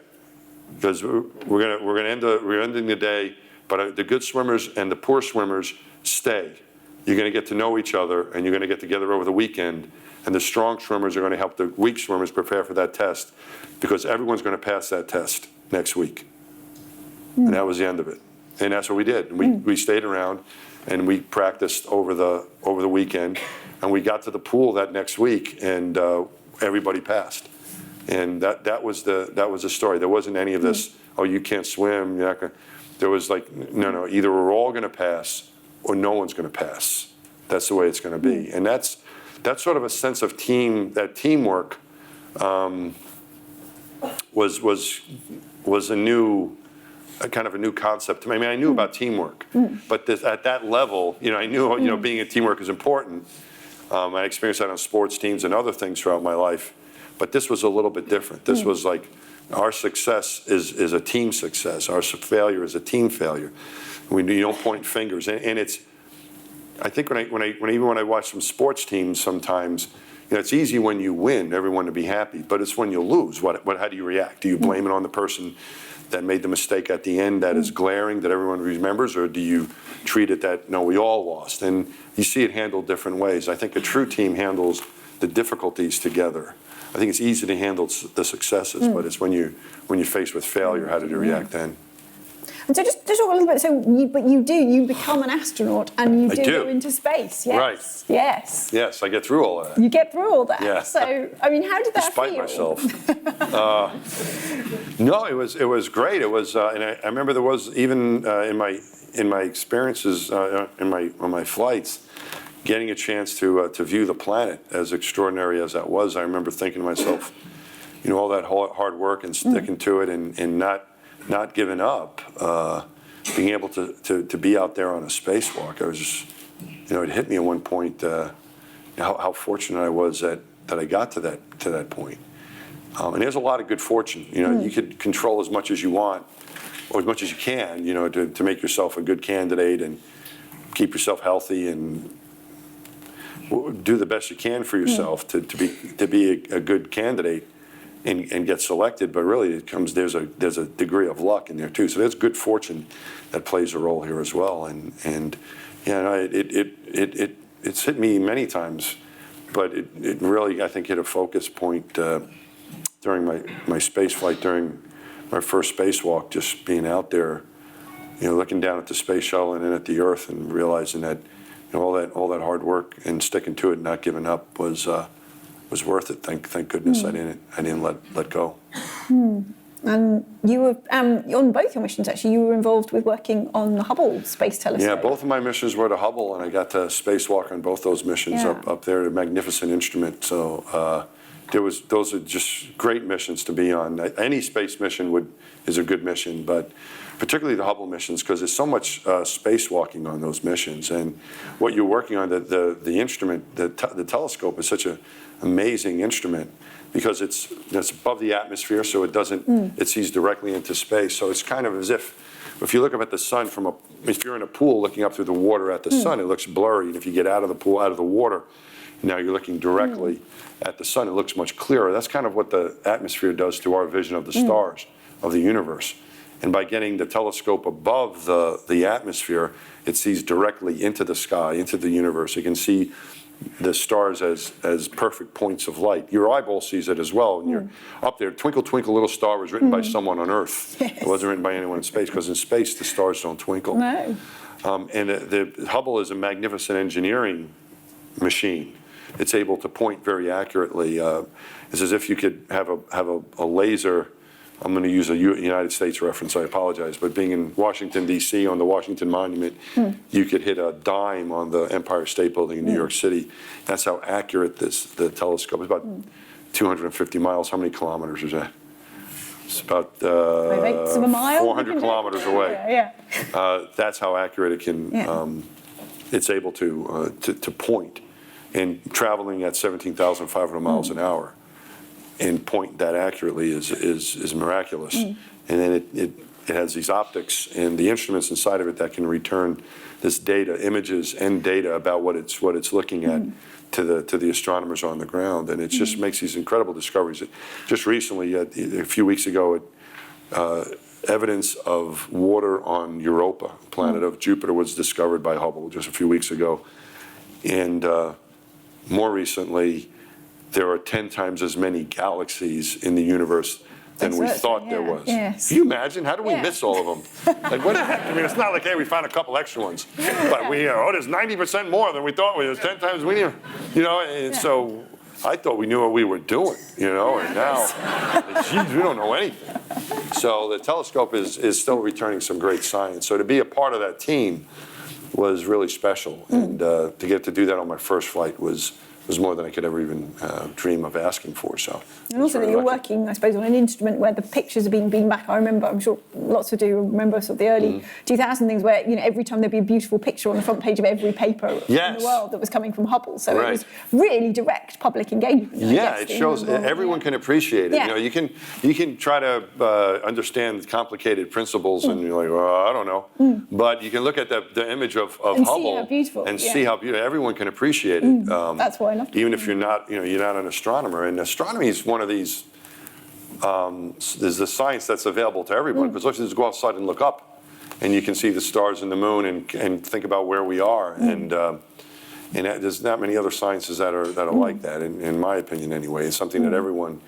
[SPEAKER 2] because we're ending the day, but the good swimmers and the poor swimmers stay. You're going to get to know each other, and you're going to get together over the weekend. And the strong swimmers are going to help the weak swimmers prepare for that test, because everyone's going to pass that test next week." And that was the end of it. And that's what we did. And we stayed around, and we practiced over the weekend, and we got to the pool that next week, and everybody passed. And that was the story. There wasn't any of this, "Oh, you can't swim, you're not going." There was like, no, either we're all going to pass or no one's going to pass. That's the way it's going to be. And that's sort of a sense of teamwork was kind of a new concept to me. I mean, I knew about teamwork, but at that level, I knew, being a teamwork is important. I experienced that on sports teams and other things throughout my life, but this was a little bit different. This was like, our success is a team success. Our failure is a team failure. You don't point fingers, and it's. I think when I watch some sports teams, sometimes it's easy when you win, everyone to be happy, but it's when you lose. How do you react? Do you blame it on the person that made the mistake at the end that is glaring, that everyone remembers, or do you treat it that, no, we all lost? And you see it handled different ways. I think a true team handles the difficulties together. I think it's easy to handle the successes, but it's when you're faced with failure, how did you react then?
[SPEAKER 1] And so just talk a little bit, you become an astronaut and you do go into space, yes.
[SPEAKER 2] Right.
[SPEAKER 1] Yes.
[SPEAKER 2] Yes, I get through all that.
[SPEAKER 1] You get through all that.
[SPEAKER 2] Yeah.
[SPEAKER 1] So, I mean, how did that
[SPEAKER 2] feel? Despite myself. No, it was great. It was, and I remember there was even in my experiences on my flights, getting a chance to view the planet, as extraordinary as that was. I remember thinking to myself, all that hard work and sticking to it and not giving up, being able to be out there on a spacewalk. I was just, it hit me at one point how fortunate I was that I got to that point. And there's a lot of good fortune. You could control as much as you want, or as much as you can, to make yourself a good candidate and keep yourself healthy and do the best you can for yourself to be a good candidate and get selected. But really, there's a degree of luck in there too. So there's good fortune that plays a role here as well. And it's hit me many times, but it really, I think, hit a focus point during my space flight, during my first spacewalk, just being out there, looking down at the space shuttle and then at the Earth, and realizing that all that hard work and sticking to it, and not giving up was worth it. Thank goodness I didn't let go.
[SPEAKER 1] And you were on both your missions. Actually, you were involved with working on the Hubble Space Telescope.
[SPEAKER 2] Yeah, both of my missions were to Hubble, and I got to spacewalk on both those missions up there. A magnificent instrument. So those are just great missions to be on. Any space mission is a good mission, but particularly the Hubble missions, because there's so much spacewalking on those missions, and what you're working on, the instrument, the telescope is such an amazing instrument, because it's above the atmosphere, so it doesn't it sees directly into space. So it's kind of as if you look up at the sun if you're in a pool looking up through the water at the sun, it looks blurry, and if you get out of the pool, out of the water, now you're looking directly at the sun, it looks much clearer. That's kind of what the atmosphere does to our vision of the stars, of the universe. And by getting the telescope above the atmosphere, it sees directly into the sky, into the universe. It can see the stars as perfect points of light. Your eyeball sees it as well. When you're up there, Twinkle, Twinkle, Little Star was written by someone on Earth. Yes. It wasn't written by anyone in space, because in space the stars don't twinkle.
[SPEAKER 1] No.
[SPEAKER 2] And the Hubble is a magnificent engineering machine. It's able to point very accurately. It's as if you could have a laser. I'm going to use a United States reference, I apologize, but being in Washington, D.C., on the Washington Monument, you could hit a dime on the Empire State Building in New York City. That's how accurate the telescope is. About 250 miles. How many kilometers is that? It's about 400 kilometers away.
[SPEAKER 1] Yeah.
[SPEAKER 2] That's how accurate it can. It's able to point, and traveling at 17,500 miles an hour. And point that accurately is miraculous. And then it has these optics and the instruments inside of it that can return this data, images and data about what it's looking at to the astronomers on the ground. And it just makes these incredible discoveries. Just recently, a few weeks ago, evidence of water on Europa, planet of Jupiter, was discovered by Hubble just a few weeks ago. And more recently, there are 10 times as many galaxies in the universe than we thought there was.
[SPEAKER 1] Yes.
[SPEAKER 2] Can you imagine? How do we miss all of them? Like, what the heck? I mean, it's not like, hey, we found a couple extra ones. But there's 90% more than we thought. There's 10 times we knew. And so I thought we knew what we were doing, and now, geez, we don't know anything. So the telescope is still returning some great science. So to be a part of that team was really special. And to get to do that on my first flight was more than I could ever even dream of asking for. So,
[SPEAKER 1] and also that you're working, I suppose, on an instrument where the pictures are being beamed back. I remember, I'm sure lots of you remember sort of the early 2000 things where every time there'd be a beautiful picture on the front page of every paper in the world that was coming from Hubble. So it was really direct public engagement.
[SPEAKER 2] Yeah, it shows everyone can appreciate it.
[SPEAKER 1] Yeah.
[SPEAKER 2] You can try to understand complicated principles, and you're like, well, I don't know. But you can look at the image of
[SPEAKER 1] and
[SPEAKER 2] Hubble
[SPEAKER 1] see how beautiful.
[SPEAKER 2] and see how beautiful. Everyone can appreciate it.
[SPEAKER 1] That's why I love it.
[SPEAKER 2] Even if you're not an astronomer. And astronomy is one of these there's the science that's available to everyone, because let's just go outside and look up, and you can see the stars and the moon and think about where we are. And there's not many other sciences that are like that, in my opinion anyway. It's something that everyone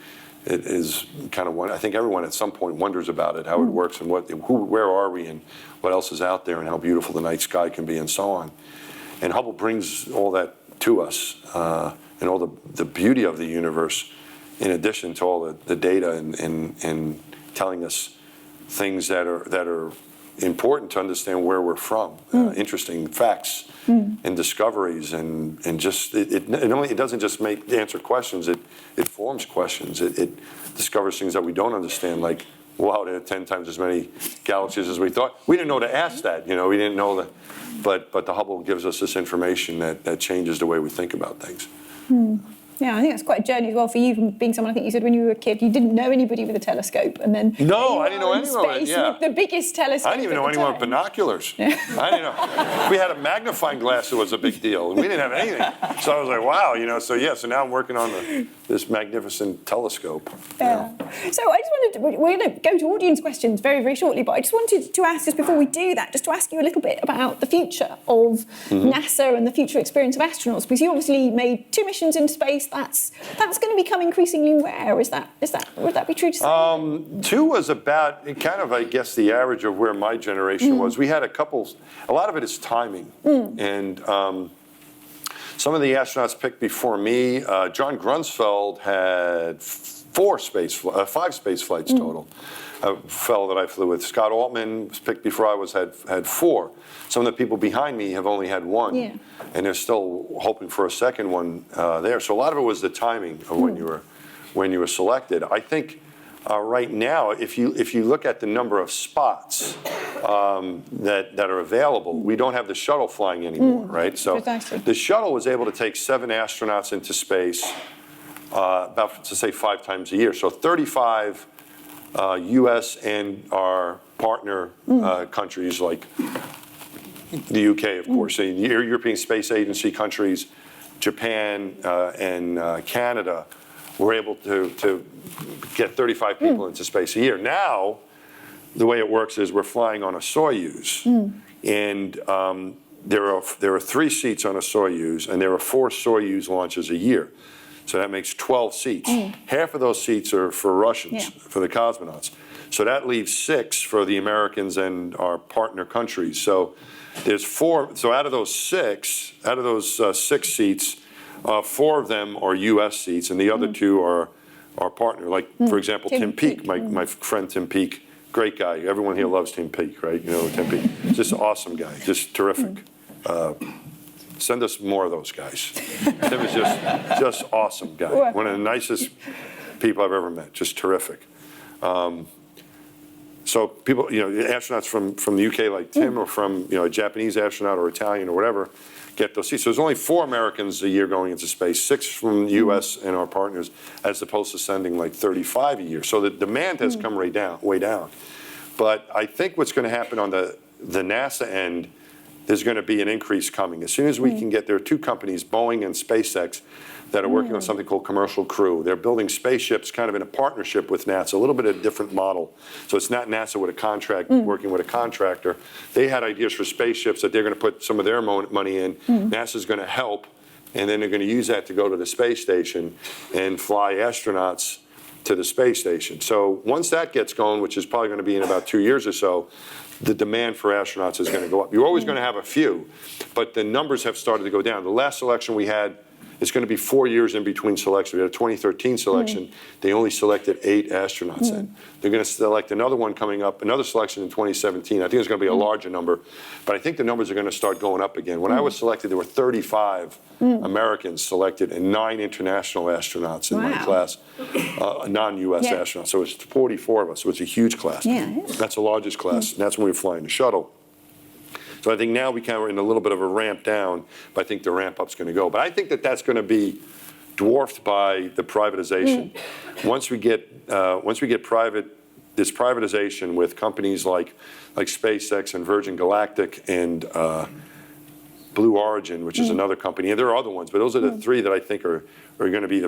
[SPEAKER 2] is kind of, I think everyone at some point wonders about it, how it works, and where are we, and what else is out there, and how beautiful the night sky can be, and so on. And Hubble brings all that to us, and all the beauty of the universe, in addition to all the data and telling us things that are important to understand where we're from, interesting facts and discoveries, and just it doesn't just answer questions, it forms questions. It discovers things that we don't understand, like, wow, there are 10 times as many galaxies as we thought. We didn't know to ask that, we didn't know that, but the Hubble gives us this information that changes the way we think about things.
[SPEAKER 1] Yeah, I think that's quite a journey as well for you, from being someone, I think you said when you were a kid, you didn't know anybody with a telescope, and then
[SPEAKER 2] I didn't know anyone with it,
[SPEAKER 1] with the biggest telescope.
[SPEAKER 2] I didn't even know anyone with binoculars. I didn't know. We had a magnifying glass that was a big deal, and we didn't have anything. So I was like, wow, so now I'm working on this magnificent telescope.
[SPEAKER 1] Yeah. So I just wanted we're going to go to audience questions very, very shortly, but I just wanted to ask, just before we do that, just to ask you a little bit about the future of NASA and the future experience of astronauts, because you obviously made 2 missions into space. That's going to become increasingly rare. Would that be true to say?
[SPEAKER 2] 2 was about kind of, I guess, the average of where my generation was. We had a lot of it is timing, and some of the astronauts picked before me. John Grunsfeld had 5 space flights total. A fellow that I flew with. Scott Altman was picked before I had 4. Some of the people behind me have only had 1, and they're still hoping for a second one there. So a lot of it was the timing of when you were selected. I think right now, if you look at the number of spots that are available, we don't have the shuttle flying anymore, right? So the shuttle was able to take 7 astronauts into space, about to say 5 times a year. So 35 U.S. and our partner countries, like the UK, of course, the European Space Agency countries, Japan and Canada, were able to get 35 people into space a year. Now, the way it works is we're flying on a Soyuz, and there are 3 seats on a Soyuz, and there are 4 Soyuz launches a year. So that makes 12 seats. Half of those seats are for Russians, for the cosmonauts. So that leaves 6 for the Americans and our partner countries. So there's 4. So out of those 6 seats, 4 of them are U.S. seats, and the other 2 are our partner. Like, for example, Tim Peake, my friend Tim Peake, great guy. Everyone here loves Tim Peake, right? Tim Peake. Just an awesome guy, just terrific. Send us more of those guys. Tim is just awesome guy. One of the nicest people I've ever met. Just terrific. So people, astronauts from the UK like Tim, or from a Japanese astronaut or Italian or whatever, get those seats. So there's only 4 Americans a year going into space, 6 from the U.S. and our partners, as opposed to sending like 35 a year. So the demand has come way down. But I think what's going to happen on the NASA end, there's going to be an increase coming. As soon as we can get, there are 2 companies, Boeing and SpaceX, that are working on something called Commercial Crew. They're building spaceships kind of in a partnership with NASA, a little bit of a different model. So it's not NASA with a contract, working with a contractor. They had ideas for spaceships that they're going to put some of their money in. NASA's going to help, and then they're going to use that to go to the space station and fly astronauts to the space station. So once that gets going, which is probably going to be in about 2 years or so, the demand for astronauts is going to go up. You're always going to have a few, but the numbers have started to go down. The last selection we had, it's going to be 4 years in between selections. We had a 2013 selection. They only selected 8 astronauts in. They're going to select another one coming up, another selection in 2017. I think it's going to be a larger number, but I think the numbers are going to start going up again. When I was selected, there were 35 Americans selected and 9 international astronauts in my class, non-U.S. astronauts. So it's 44 of us, so it's a huge class. That's the largest class, and that's when we were flying the shuttle. So I think now we kind of are in a little bit of a ramp down, but I think the ramp up's going to go. But I think that's going to be dwarfed by the privatization. Once we get this privatization with companies like SpaceX and Virgin Galactic and Blue Origin, which is another company, and there are other ones, but those are the 3 that I think are going to be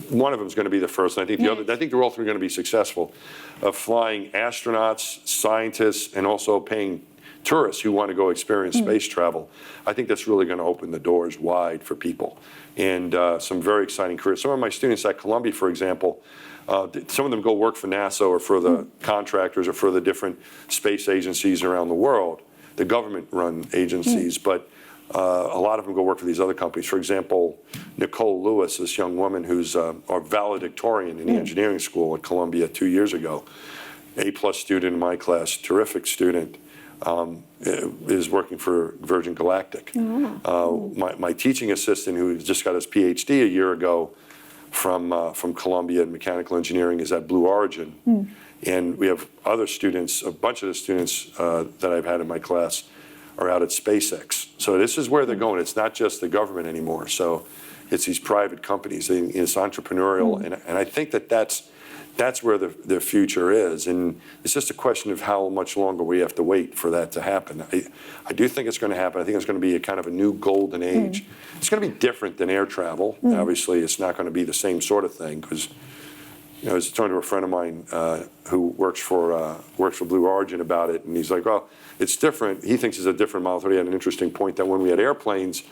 [SPEAKER 2] one of them is going to be the first. And I think the other. I think they're all three going to be successful, of flying astronauts, scientists, and also paying tourists who want to go experience space travel. I think that's really going to open the doors wide for people, and some very exciting careers. Some of my students at Columbia, for example, some of them go work for NASA or for the contractors or for the different space agencies around the world, the government-run agencies, but a lot of them go work for these other companies. For example, Nicole Lewis, this young woman who's our valedictorian in the engineering school at Columbia 2 years ago, A+ student in my class, terrific student, is working for Virgin Galactic. My teaching assistant, who just got his PhD a year ago from Columbia in mechanical engineering, is at Blue Origin. And we have other students, a bunch of the students that I've had in my class are out at SpaceX. So this is where they're going. It's not just the government anymore. So it's these private companies. It's entrepreneurial. And I think that's where the future is. And it's just a question of how much longer we have to wait for that to happen. I do think it's going to happen. I think it's going to be a kind of a new golden age. It's going to be different than air travel. Obviously, it's not going to be the same sort of thing because, I was talking to a friend of mine who works for Blue Origin about it, and he's like, well, it's different. He thinks it's a different model. So he had an interesting point that when we had airplanes,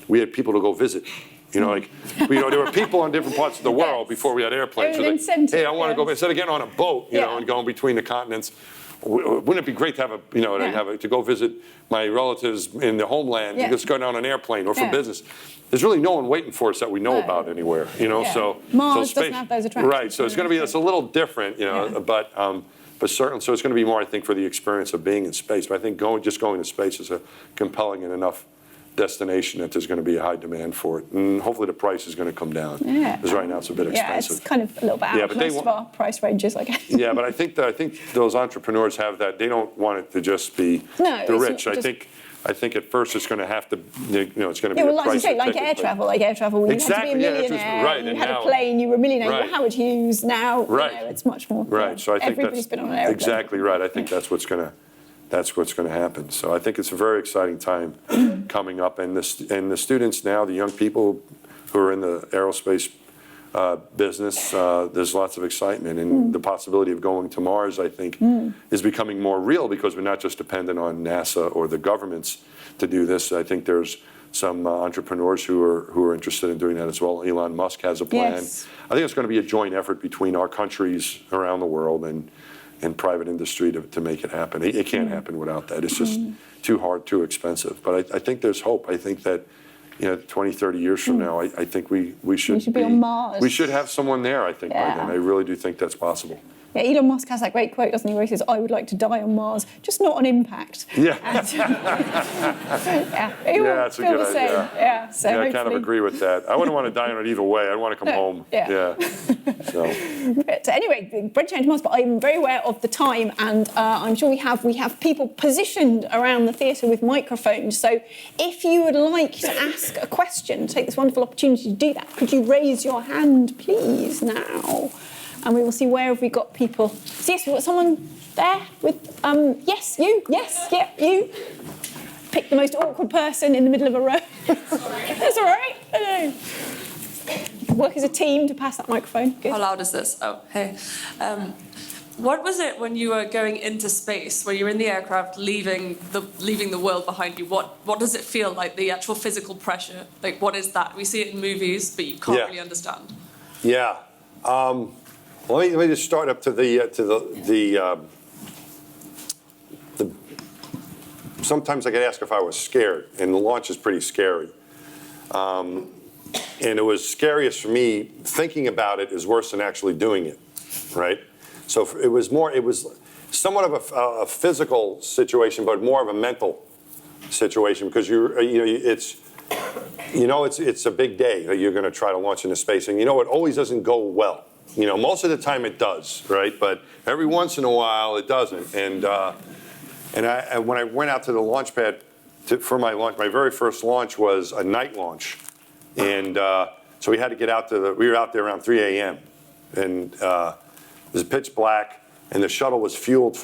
[SPEAKER 2] we had people to go visit. There were people in different parts of the world before we had airplanes. So hey, I want to go, instead of getting on a boat, and going between the continents, wouldn't it be great to have to go visit my relatives in the homeland? Just go down an airplane or for business. There's really no one waiting for us that we know about anywhere. So
[SPEAKER 1] Mars
[SPEAKER 2] space
[SPEAKER 1] doesn't have those attractions.
[SPEAKER 2] Right. So it's going to be a little different. But certainly, so it's going to be more, I think, for the experience of being in space. But I think just going to space is a compelling and enough destination that there's going to be a high demand for it, and hopefully the price is going to come down. Because right now it's a bit expensive.
[SPEAKER 1] It's kind of a little bit out of most of our price ranges, I guess.
[SPEAKER 2] But I think those entrepreneurs have that. They don't want it to just be the rich. I think at first it's going to have to, it's going to be a
[SPEAKER 1] like
[SPEAKER 2] price.
[SPEAKER 1] You say, like air travel, you had to be a millionaire. You had a plane, you were a millionaire. You were Howard Hughes. Now, it's much more.
[SPEAKER 2] So I think
[SPEAKER 1] everybody's been on an airplane.
[SPEAKER 2] Exactly right. I think that's what's going to happen. So I think it's a very exciting time coming up, and the students now, the young people who are in the aerospace business, there's lots of excitement, and the possibility of going to Mars, I think, is becoming more real because we're not just dependent on NASA or the governments to do this. I think there's some entrepreneurs who are interested in doing that as well. Elon Musk has a plan. I think it's going to be a joint effort between our countries around the world and private industry to make it happen. It can't happen without that. It's just too hard, too expensive. But I think there's hope. I think that 20, 30 years from now, I think we should
[SPEAKER 1] be on Mars.
[SPEAKER 2] We should have someone there, I think, by then. I really do think that's possible.
[SPEAKER 1] Yeah, Elon Musk has that great quote, doesn't he, where he says, I would like to die on Mars, just not on impact.
[SPEAKER 2] Yeah.
[SPEAKER 1] That's
[SPEAKER 2] a good idea.
[SPEAKER 1] So
[SPEAKER 2] I kind of agree with that. I wouldn't want to die on it either way. I'd want to come home. So
[SPEAKER 1] anyway, Bread Change Mars, but I'm very aware of the time, and I'm sure we have people positioned around the theatre with microphones. So if you would like to ask a question, take this wonderful opportunity to do that, could you raise your hand, please, now? And we will see where have we got people. So yes, we've got someone there with, yes, you, you. Pick the most awkward person in the middle of a row. That's all right. I know. Work as a team to pass that microphone. Good.
[SPEAKER 3] How loud is this? Oh, hey. What was it when you were going into space, when you were in the aircraft, leaving the world behind you? What does it feel like, the actual physical pressure? Like, what is that? We see it in movies, but you can't really understand.
[SPEAKER 2] Let me just start up to the sometimes I get asked if I was scared, and the launch is pretty scary. And it was scariest for me, thinking about it is worse than actually doing it, right? So it was somewhat of a physical situation, but more of a mental situation, because it's a big day that you're going to try to launch into space, and it always doesn't go well. Most of the time it does, right? But every once in a while it doesn't. And when I went out to the launch pad for my launch, my very first launch was a night launch, and so we had to get out we were out there around 3 a.m. and it was pitch black, and the shuttle was fueled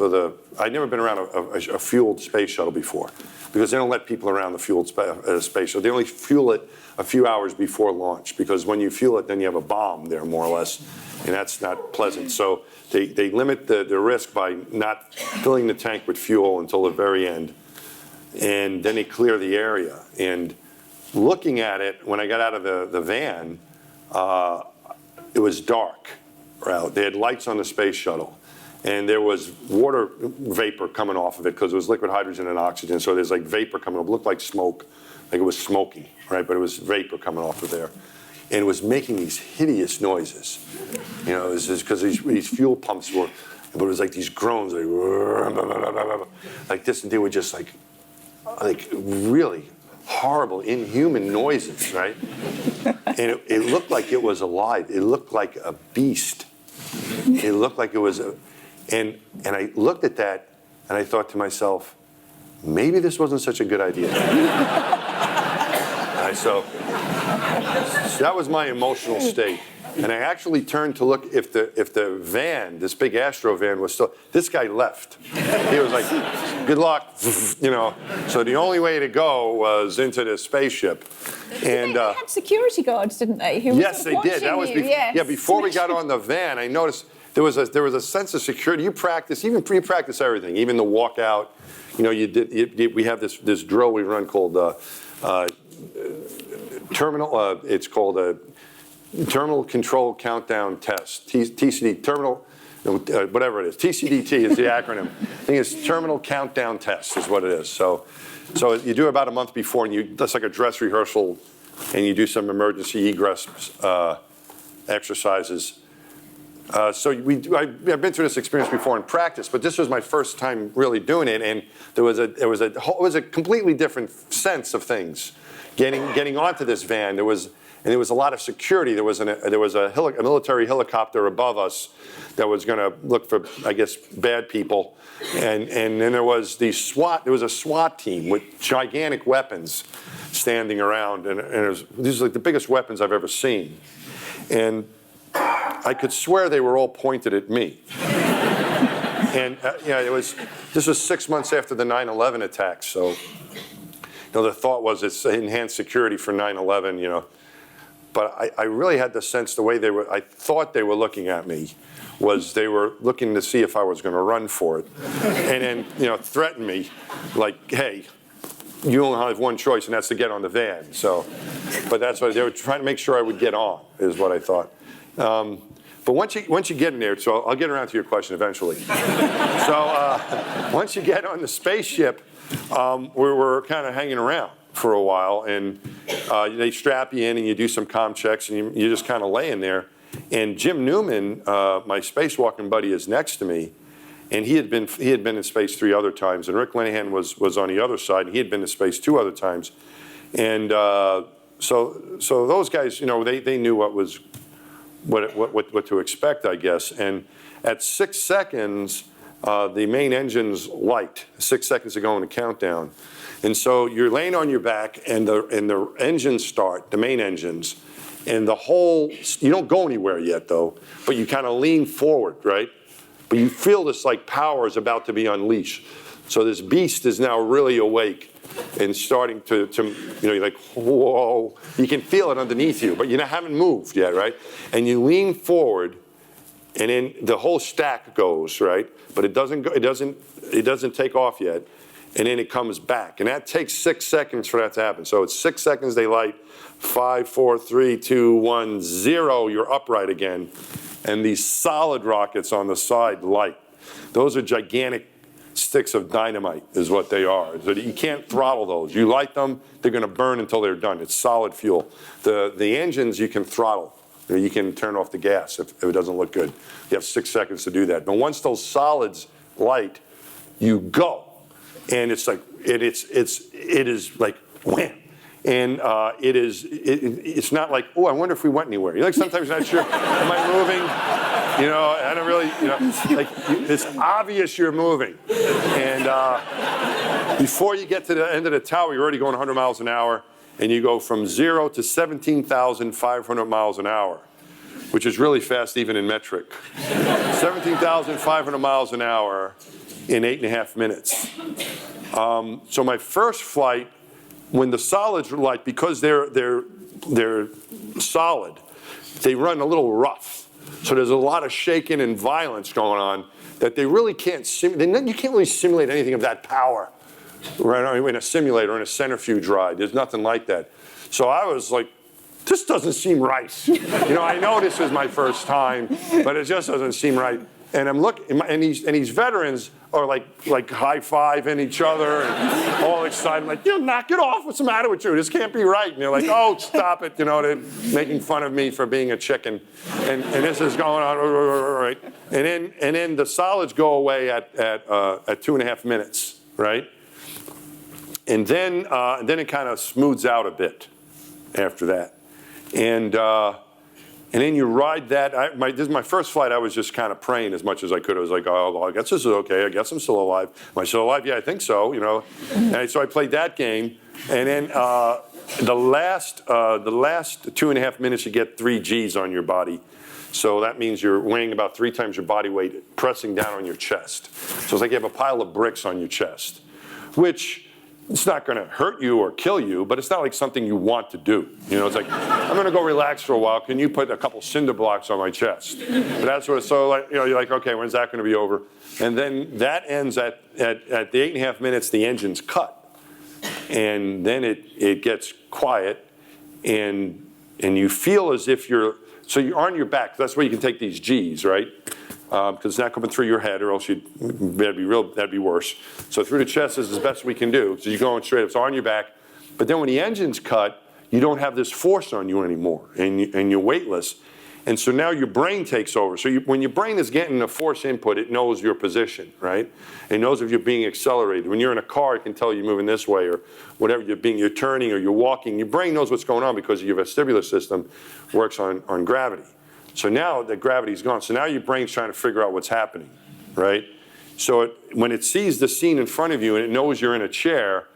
[SPEAKER 2] I'd never been around a fueled space shuttle before because they don't let people around the fueled space. So they only fuel it a few hours before launch, because when you fuel it, then you have a bomb there, more or less, and that's not pleasant. So they limit the risk by not filling the tank with fuel until the very end, and then they clear the area. And looking at it, when I got out of the van, it was dark. Right? They had lights on the space shuttle, and there was water vapor coming off of it because it was liquid hydrogen and oxygen. So there's like vapor coming up. It looked like smoke, like it was smoky, right? But it was vapor coming off of there, and it was making these hideous noises. You know, it was just because these fuel pumps were, but it was like these groans, like this, and they were just like really horrible, inhuman noises, right? And it looked like it was alive. It looked like a beast. It looked like it was and I looked at that and I thought to myself, maybe this wasn't such a good idea. So that was my emotional state. And I actually turned to look if the van, this big Astro van, was still. This guy left. He was like, "Good luck," you know. So the only way to go was into the spaceship. And
[SPEAKER 1] they had security guards, didn't they? Who
[SPEAKER 2] yes, they did. That was before we got on the van. I noticed there was a sense of security. You practice everything, even the walkout. You know, we have this drill we run called terminal. It's called a Terminal Control Countdown Test, TCD, terminal, whatever it is. TCDT is the acronym. I think it's Terminal Countdown Test is what it is. So you do about a month before, and that's like a dress rehearsal, and you do some emergency egress exercises. So I've been through this experience before in practice, but this was my first time really doing it, and it was a completely different sense of things. Getting onto this van, there was a lot of security. There was a military helicopter above us that was going to look for, I guess, bad people, and then there was a SWAT team with gigantic weapons standing around, and these are like the biggest weapons I've ever seen, and I could swear they were all pointed at me. And this was 6 months after the 9/11 attacks, so the thought was it's enhanced security for 9/11, But I really had the sense the way I thought they were looking at me was they were looking to see if I was going to run for it, and then threaten me, like, hey, you only have one choice, and that's to get on the van. So, but that's what they were trying to make sure I would get on, is what I thought. But once you get in there, so I'll get around to your question eventually. So once you get on the spaceship, we were kind of hanging around for a while, and they strap you in and you do some comm checks, and you're just kind of laying there. And Jim Newman, my spacewalking buddy, is next to me, and he had been in space 3 other times, and Rick Linehan was on the other side, and he had been to space 2 other times. And so those guys, they knew what to expect, I guess. And at 6 seconds, the main engines light. 6 seconds to go in the countdown. And so you're laying on your back, and the engines start, the main engines, and you don't go anywhere yet though, but you kind of lean forward, right? But you feel this like power is about to be unleashed. So this beast is now really awake and starting to you're like, whoa, you can feel it underneath you, but you haven't moved yet, right? And you lean forward, and then the whole stack goes, right? But it doesn't take off yet. And then it comes back. And that takes 6 seconds for that to happen. So it's 6 seconds they light, 5, 4, 3, 2, 1, 0, you're upright again. And these solid rockets on the side light. Those are gigantic sticks of dynamite is what they are. So you can't throttle those. You light them, they're going to burn until they're done. It's solid fuel. The engines you can throttle. You can turn off the gas if it doesn't look good. You have 6 seconds to do that. But once those solids light, you go. And it's like it is like wham, and it's not like, oh, I wonder if we went anywhere. Like sometimes you're not sure, am I moving? I don't really, like it's obvious you're moving, and before you get to the end of the tower, you're already going 100 miles an hour, and you go from 0 to 17,500 miles an hour, which is really fast even in metric. 17,500 miles an hour. In 8.5 minutes. So my first flight, when the solids were like, because they're solid, they run a little rough. So there's a lot of shaking and violence going on that they really can't you can't really simulate anything of that power, right? In a simulator, in a centrifuge ride, there's nothing like that. So I was like, this doesn't seem right. I know this is my first time, but it just doesn't seem right. And I'm looking, and these veterans are like high-fiving each other and all excited, like, knock it off, what's the matter with you? This can't be right. And they're like, oh, stop it, they're making fun of me for being a chicken. And this is going on, right? And then the solids go away at 2.5 minutes, right? And then it kind of smooths out a bit after that. And then you ride that. This is my first flight. I was just kind of praying as much as I could. I was like, oh, well, I guess this is okay. I guess I'm still alive. Am I still alive? Yeah, I think so. And so I played that game. And then the last 2.5 minutes, you get 3 Gs on your body. So that means you're weighing about 3 times your body weight, pressing down on your chest. So it's like you have a pile of bricks on your chest, which it's not going to hurt you or kill you, but it's not like something you want to do. It's like, I'm going to go relax for a while. Can you put a couple cinder blocks on my chest? But that's what. So you're like, okay, when's that going to be over? And then that ends at the 8.5 minutes. The engine's cut, and then it gets quiet, and you feel as if you're on your back. That's where you can take these Gs, right? Because it's not coming through your head, or else that'd be worse. So through the chest is the best we can do. So you're going straight up, so on your back. But then when the engine's cut, you don't have this force on you anymore, and you're weightless. And so now your brain takes over. So when your brain is getting a force input, it knows your position, right? It knows if you're being accelerated. When you're in a car, it can tell you moving this way, or whatever you're turning or you're walking. Your brain knows what's going on because your vestibular system works on gravity. So now the gravity's gone. So now your brain's trying to figure out what's happening, right? So when it sees the scene in front of you and it knows you're in a chair,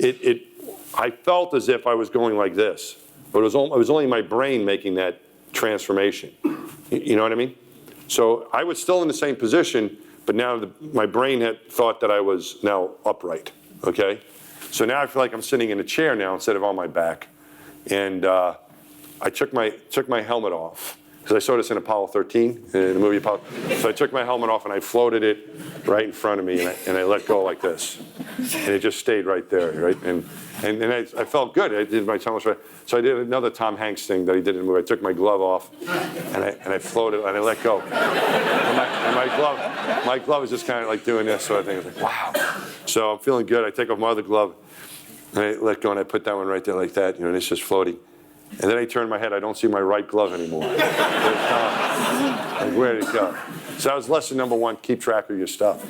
[SPEAKER 2] I felt as if I was going like this. But it was only my brain making that transformation. You know what I mean? So I was still in the same position, but now my brain had thought that I was now upright, okay? So now I feel like I'm sitting in a chair now instead of on my back. And I took my helmet off. Because I saw this in Apollo 13, in the movie Apollo. So I took my helmet off and I floated it right in front of me, and I let go like this. And it just stayed right there, right? And I felt good. I did my helmet right. So I did another Tom Hanks thing that he did in the movie. I took my glove off, and I floated, and I let go. And my glove was just kind of like doing this sort of thing. I was like, wow. So I'm feeling good. I take off my other glove, and I let go, and I put that one right there like that, and it's just floating. And then I turn my head, I don't see my right glove anymore. Like, where did it go? So that was lesson number 1, keep track of your stuff.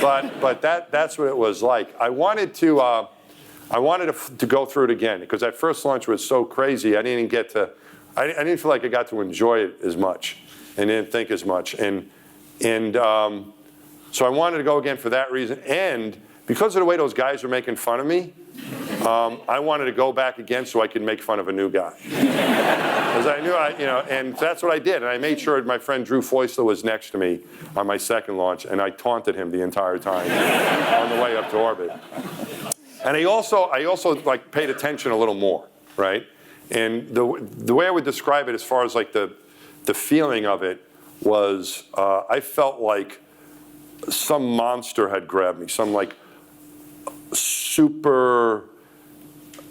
[SPEAKER 2] But that's what it was like. I wanted to go through it again, because that first launch was so crazy, I didn't feel like I got to enjoy it as much and didn't think as much. And so I wanted to go again for that reason. And because of the way those guys were making fun of me, I wanted to go back again so I could make fun of a new guy. Because I knew and that's what I did. And I made sure my friend Drew Feusler was next to me on my second launch, and I taunted him the entire time on the way up to orbit. And I also like paid attention a little more, right? And the way I would describe it as far as like the feeling of it was I felt like some monster had grabbed me, some like super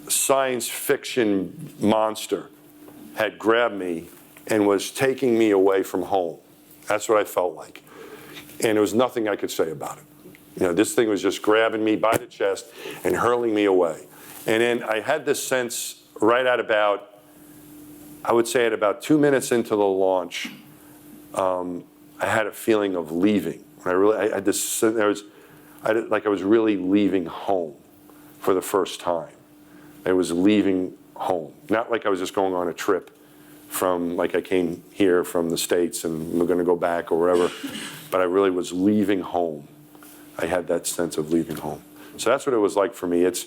[SPEAKER 2] science fiction monster had grabbed me and was taking me away from home. That's what I felt like. And there was nothing I could say about it. This thing was just grabbing me by the chest and hurling me away. And then I had this sense right at about, I would say at about 2 minutes into the launch, I had a feeling of leaving. I had this, like I was really leaving home for the first time. I was leaving home. Not like I was just going on a trip from, like I came here from the States and we're going to go back or wherever, but I really was leaving home. I had that sense of leaving home. So that's what it was like for me. It's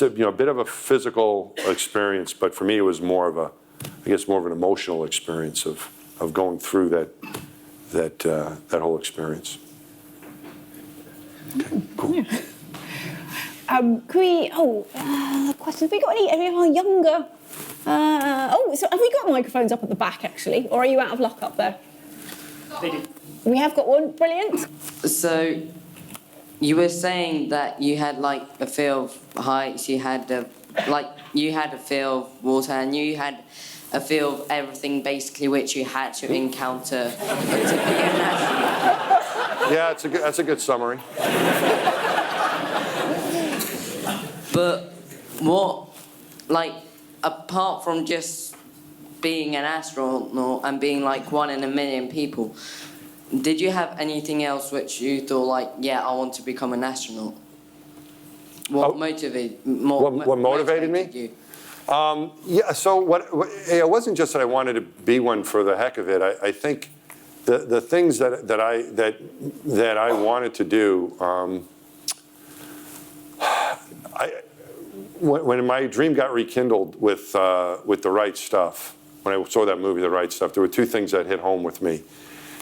[SPEAKER 2] a bit of a physical experience, but for me it was more of an emotional experience of going through that whole experience. Okay, cool.
[SPEAKER 1] Yeah. Questions. Have we got any of our younger? So have we got microphones up at the back actually, or are you out of luck up there?
[SPEAKER 4] They do.
[SPEAKER 1] We have got one. Brilliant.
[SPEAKER 5] So, you were saying that you had like a fear of heights, you had a fear of water, and you had a fear of everything basically which you had to encounter to be an astronaut.
[SPEAKER 2] Yeah, that's a good summary.
[SPEAKER 5] But what, like, apart from just being an astronaut and being like one in a million people, did you have anything else which you thought like, yeah, I want to become an astronaut? What motivated
[SPEAKER 2] me?
[SPEAKER 5] You?
[SPEAKER 2] Yeah. So it wasn't just that I wanted to be one for the heck of it. I think the things that I wanted to do. When my dream got rekindled with The Right Stuff, when I saw that movie, The Right Stuff, there were two things that hit home with me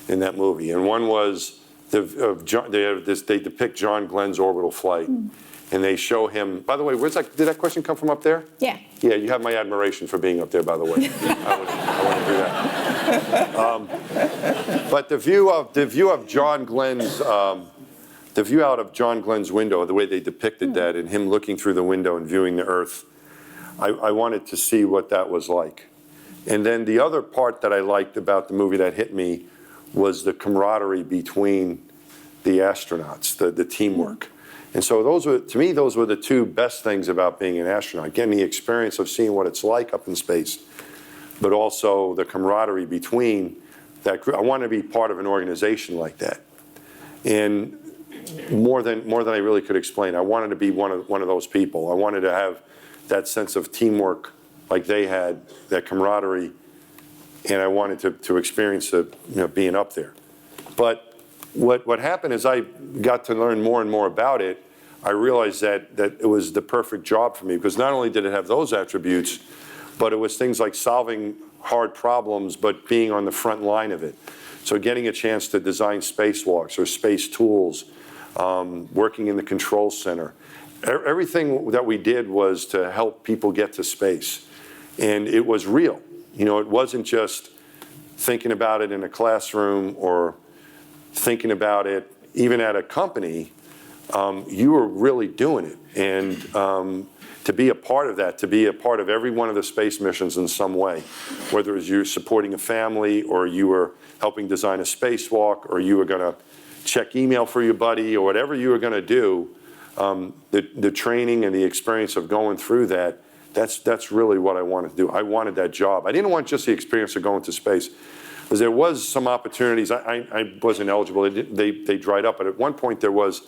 [SPEAKER 2] in that movie, and one was they depict John Glenn's orbital flight, and they show him. By the way, did that question come from up there?
[SPEAKER 1] Yeah.
[SPEAKER 2] Yeah, you have my admiration for being up there. By the way, I wouldn't do that. But the view of John Glenn's. The view out of John Glenn's window, the way they depicted that, and him looking through the window and viewing the Earth, I wanted to see what that was like. And then the other part that I liked about the movie that hit me was the camaraderie between the astronauts, the teamwork. And so to me, those were the two best things about being an astronaut. Getting the experience of seeing what it's like up in space, but also the camaraderie between that group. I wanted to be part of an organization like that. And more than I really could explain. I wanted to be one of those people. I wanted to have that sense of teamwork like they had, that camaraderie, and I wanted to experience being up there. But what happened is I got to learn more and more about it. I realized that it was the perfect job for me, because not only did it have those attributes, but it was things like solving hard problems, but being on the front line of it. So getting a chance to design spacewalks or space tools, working in the control center. Everything that we did was to help people get to space. And it was real. It wasn't just thinking about it in a classroom or thinking about it even at a company. You were really doing it. And to be a part of that, to be a part of every one of the space missions in some way, whether it was you supporting a family, or you were helping design a spacewalk, or you were going to check email for your buddy, or whatever you were going to do, the training and the experience of going through that's really what I wanted to do. I wanted that job. I didn't want just the experience of going to space, because there was some opportunities. I wasn't eligible. They dried up. But at one point there was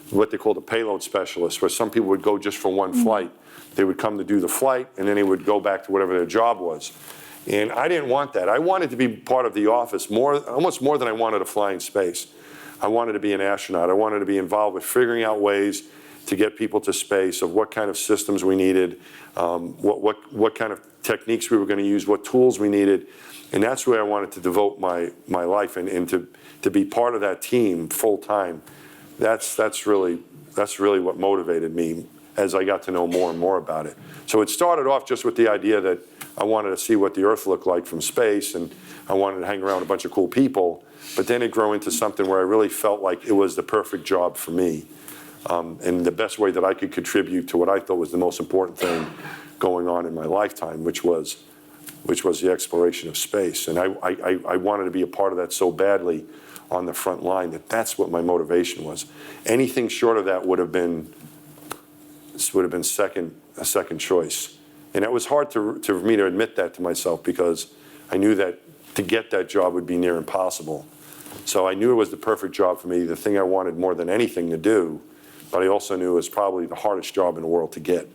[SPEAKER 2] what they called a payload specialist, where some people would go just for one flight. They would come to do the flight, and then they would go back to whatever their job was. And I didn't want that. I wanted to be part of the office almost more than I wanted to fly in space. I wanted to be an astronaut. I wanted to be involved with figuring out ways to get people to space, of what kind of systems we needed, what kind of techniques we were going to use, what tools we needed. And that's where I wanted to devote my life, and to be part of that team full time. That's really what motivated me as I got to know more and more about it. So it started off just with the idea that I wanted to see what the Earth looked like from space, and I wanted to hang around with a bunch of cool people. But then it grew into something where I really felt like it was the perfect job for me, and the best way that I could contribute to what I thought was the most important thing going on in my lifetime, which was the exploration of space. And I wanted to be a part of that so badly on the front line that's what my motivation was. Anything short of that would have been a second choice. And it was hard for me to admit that to myself, because I knew that to get that job would be near impossible. So I knew it was the perfect job for me, the thing I wanted more than anything to do, but I also knew it was probably the hardest job in the world to get.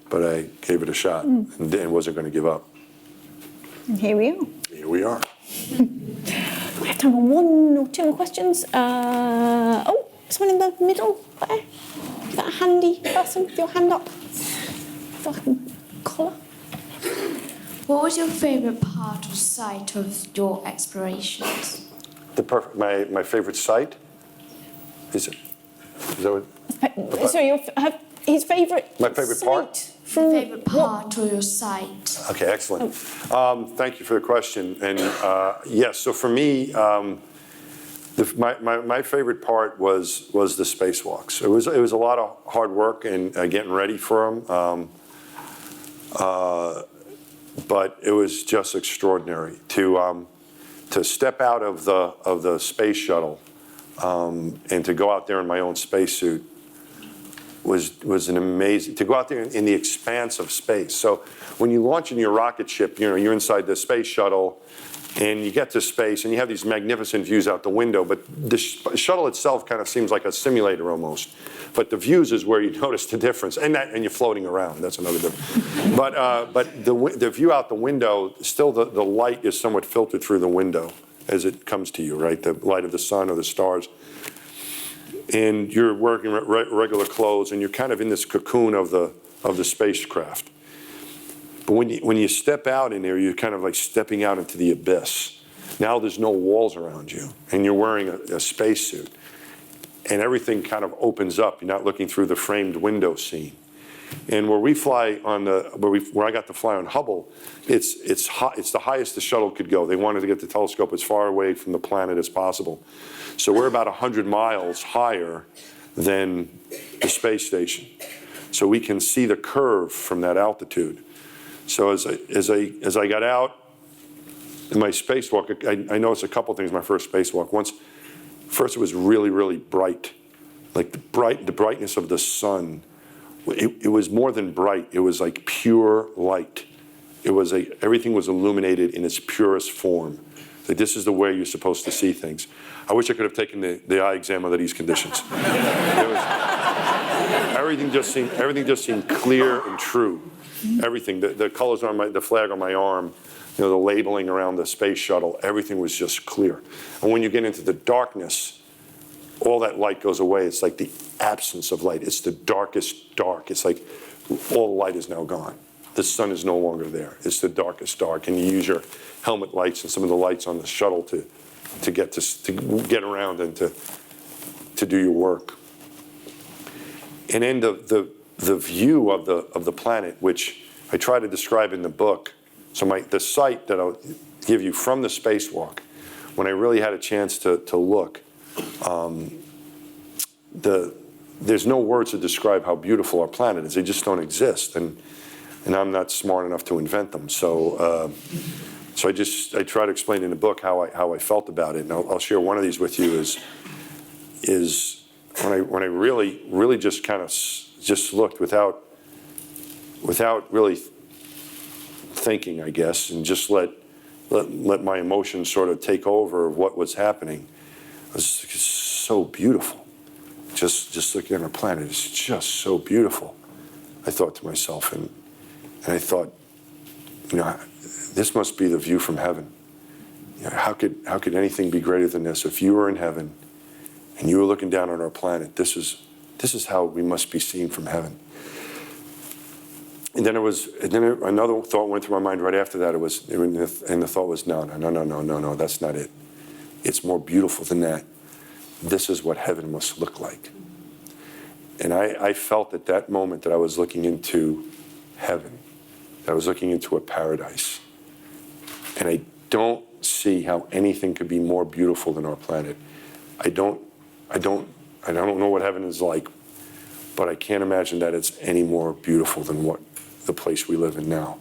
[SPEAKER 2] But I gave it a shot and wasn't going to give up.
[SPEAKER 1] And here we are.
[SPEAKER 2] Here we are.
[SPEAKER 1] We have time for one or two more questions. Someone in the middle there. Is that a handy person with your hand up? So I can collar.
[SPEAKER 6] What was your favourite part or site of your explorations?
[SPEAKER 2] My favorite site? Is it? Is that what?
[SPEAKER 1] Sorry, his favourite.
[SPEAKER 2] My favourite part?
[SPEAKER 1] From
[SPEAKER 6] Favorite part of your site?
[SPEAKER 2] Okay, excellent. Thank you for the question. And yes, so for me, my favorite part was the spacewalks. It was a lot of hard work and getting ready for them. But it was just extraordinary to step out of the space shuttle and to go out there in my own spacesuit was an amazing, to go out there in the expanse of space. So when you launch in your rocket ship, you're inside the space shuttle and you get to space and you have these magnificent views out the window, but the shuttle itself kind of seems like a simulator almost. But the views is where you notice the difference, and you're floating around. That's another difference. But the view out the window, still the light is somewhat filtered through the window as it comes to you, right? The light of the sun or the stars. And you're wearing regular clothes, and you're kind of in this cocoon of the spacecraft. But when you step out in there, you're kind of like stepping out into the abyss. Now there's no walls around you, and you're wearing a spacesuit. And everything kind of opens up. You're not looking through the framed window scene. And where we fly on where I got to fly on Hubble, it's the highest the shuttle could go. They wanted to get the telescope as far away from the planet as possible. So we're about 100 miles higher than the space station. So we can see the curve from that altitude. So as I got out in my spacewalk, I noticed a couple things my first spacewalk. First, it was really, really bright. Like the brightness of the sun. It was more than bright. It was like pure light. Everything was illuminated in its purest form. Like, this is the way you're supposed to see things. I wish I could have taken the eye exam under these conditions. Everything just seemed clear and true. Everything, the colors on the flag on my arm, the labeling around the space shuttle, everything was just clear. And when you get into the darkness, all that light goes away. It's like the absence of light. It's the darkest dark. It's like all the light is now gone. The sun is no longer there. It's the darkest dark. And you use your helmet lights and some of the lights on the shuttle to get around and to do your work. And then the view of the planet, which I try to describe in the book. So the sight that I'll give you from the spacewalk, when I really had a chance to look, there's no words to describe how beautiful our planet is. They just don't exist, and I'm not smart enough to invent them. So I try to explain in the book how I felt about it, and I'll share one of these with you. Is when I really just kind of just looked without really thinking, I guess, and just let my emotions sort of take over of what was happening. It was so beautiful. Just looking at our planet, it's just so beautiful. I thought to myself, and I thought, this must be the view from heaven. How could anything be greater than this? If you were in heaven and you were looking down on our planet, this is how we must be seen from heaven. And then another thought went through my mind right after that. And the thought was, no, that's not it. It's more beautiful than that. This is what heaven must look like. And I felt at that moment that I was looking into heaven. That I was looking into a paradise. And I don't see how anything could be more beautiful than our planet. I don't know what heaven is like, but I can't imagine that it's any more beautiful than what the place we live in now.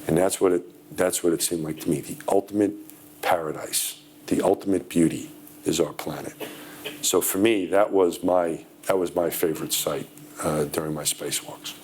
[SPEAKER 2] And that's what it seemed like to me. The ultimate paradise, the ultimate beauty is our planet. So for me, that was my favorite sight during my spacewalks.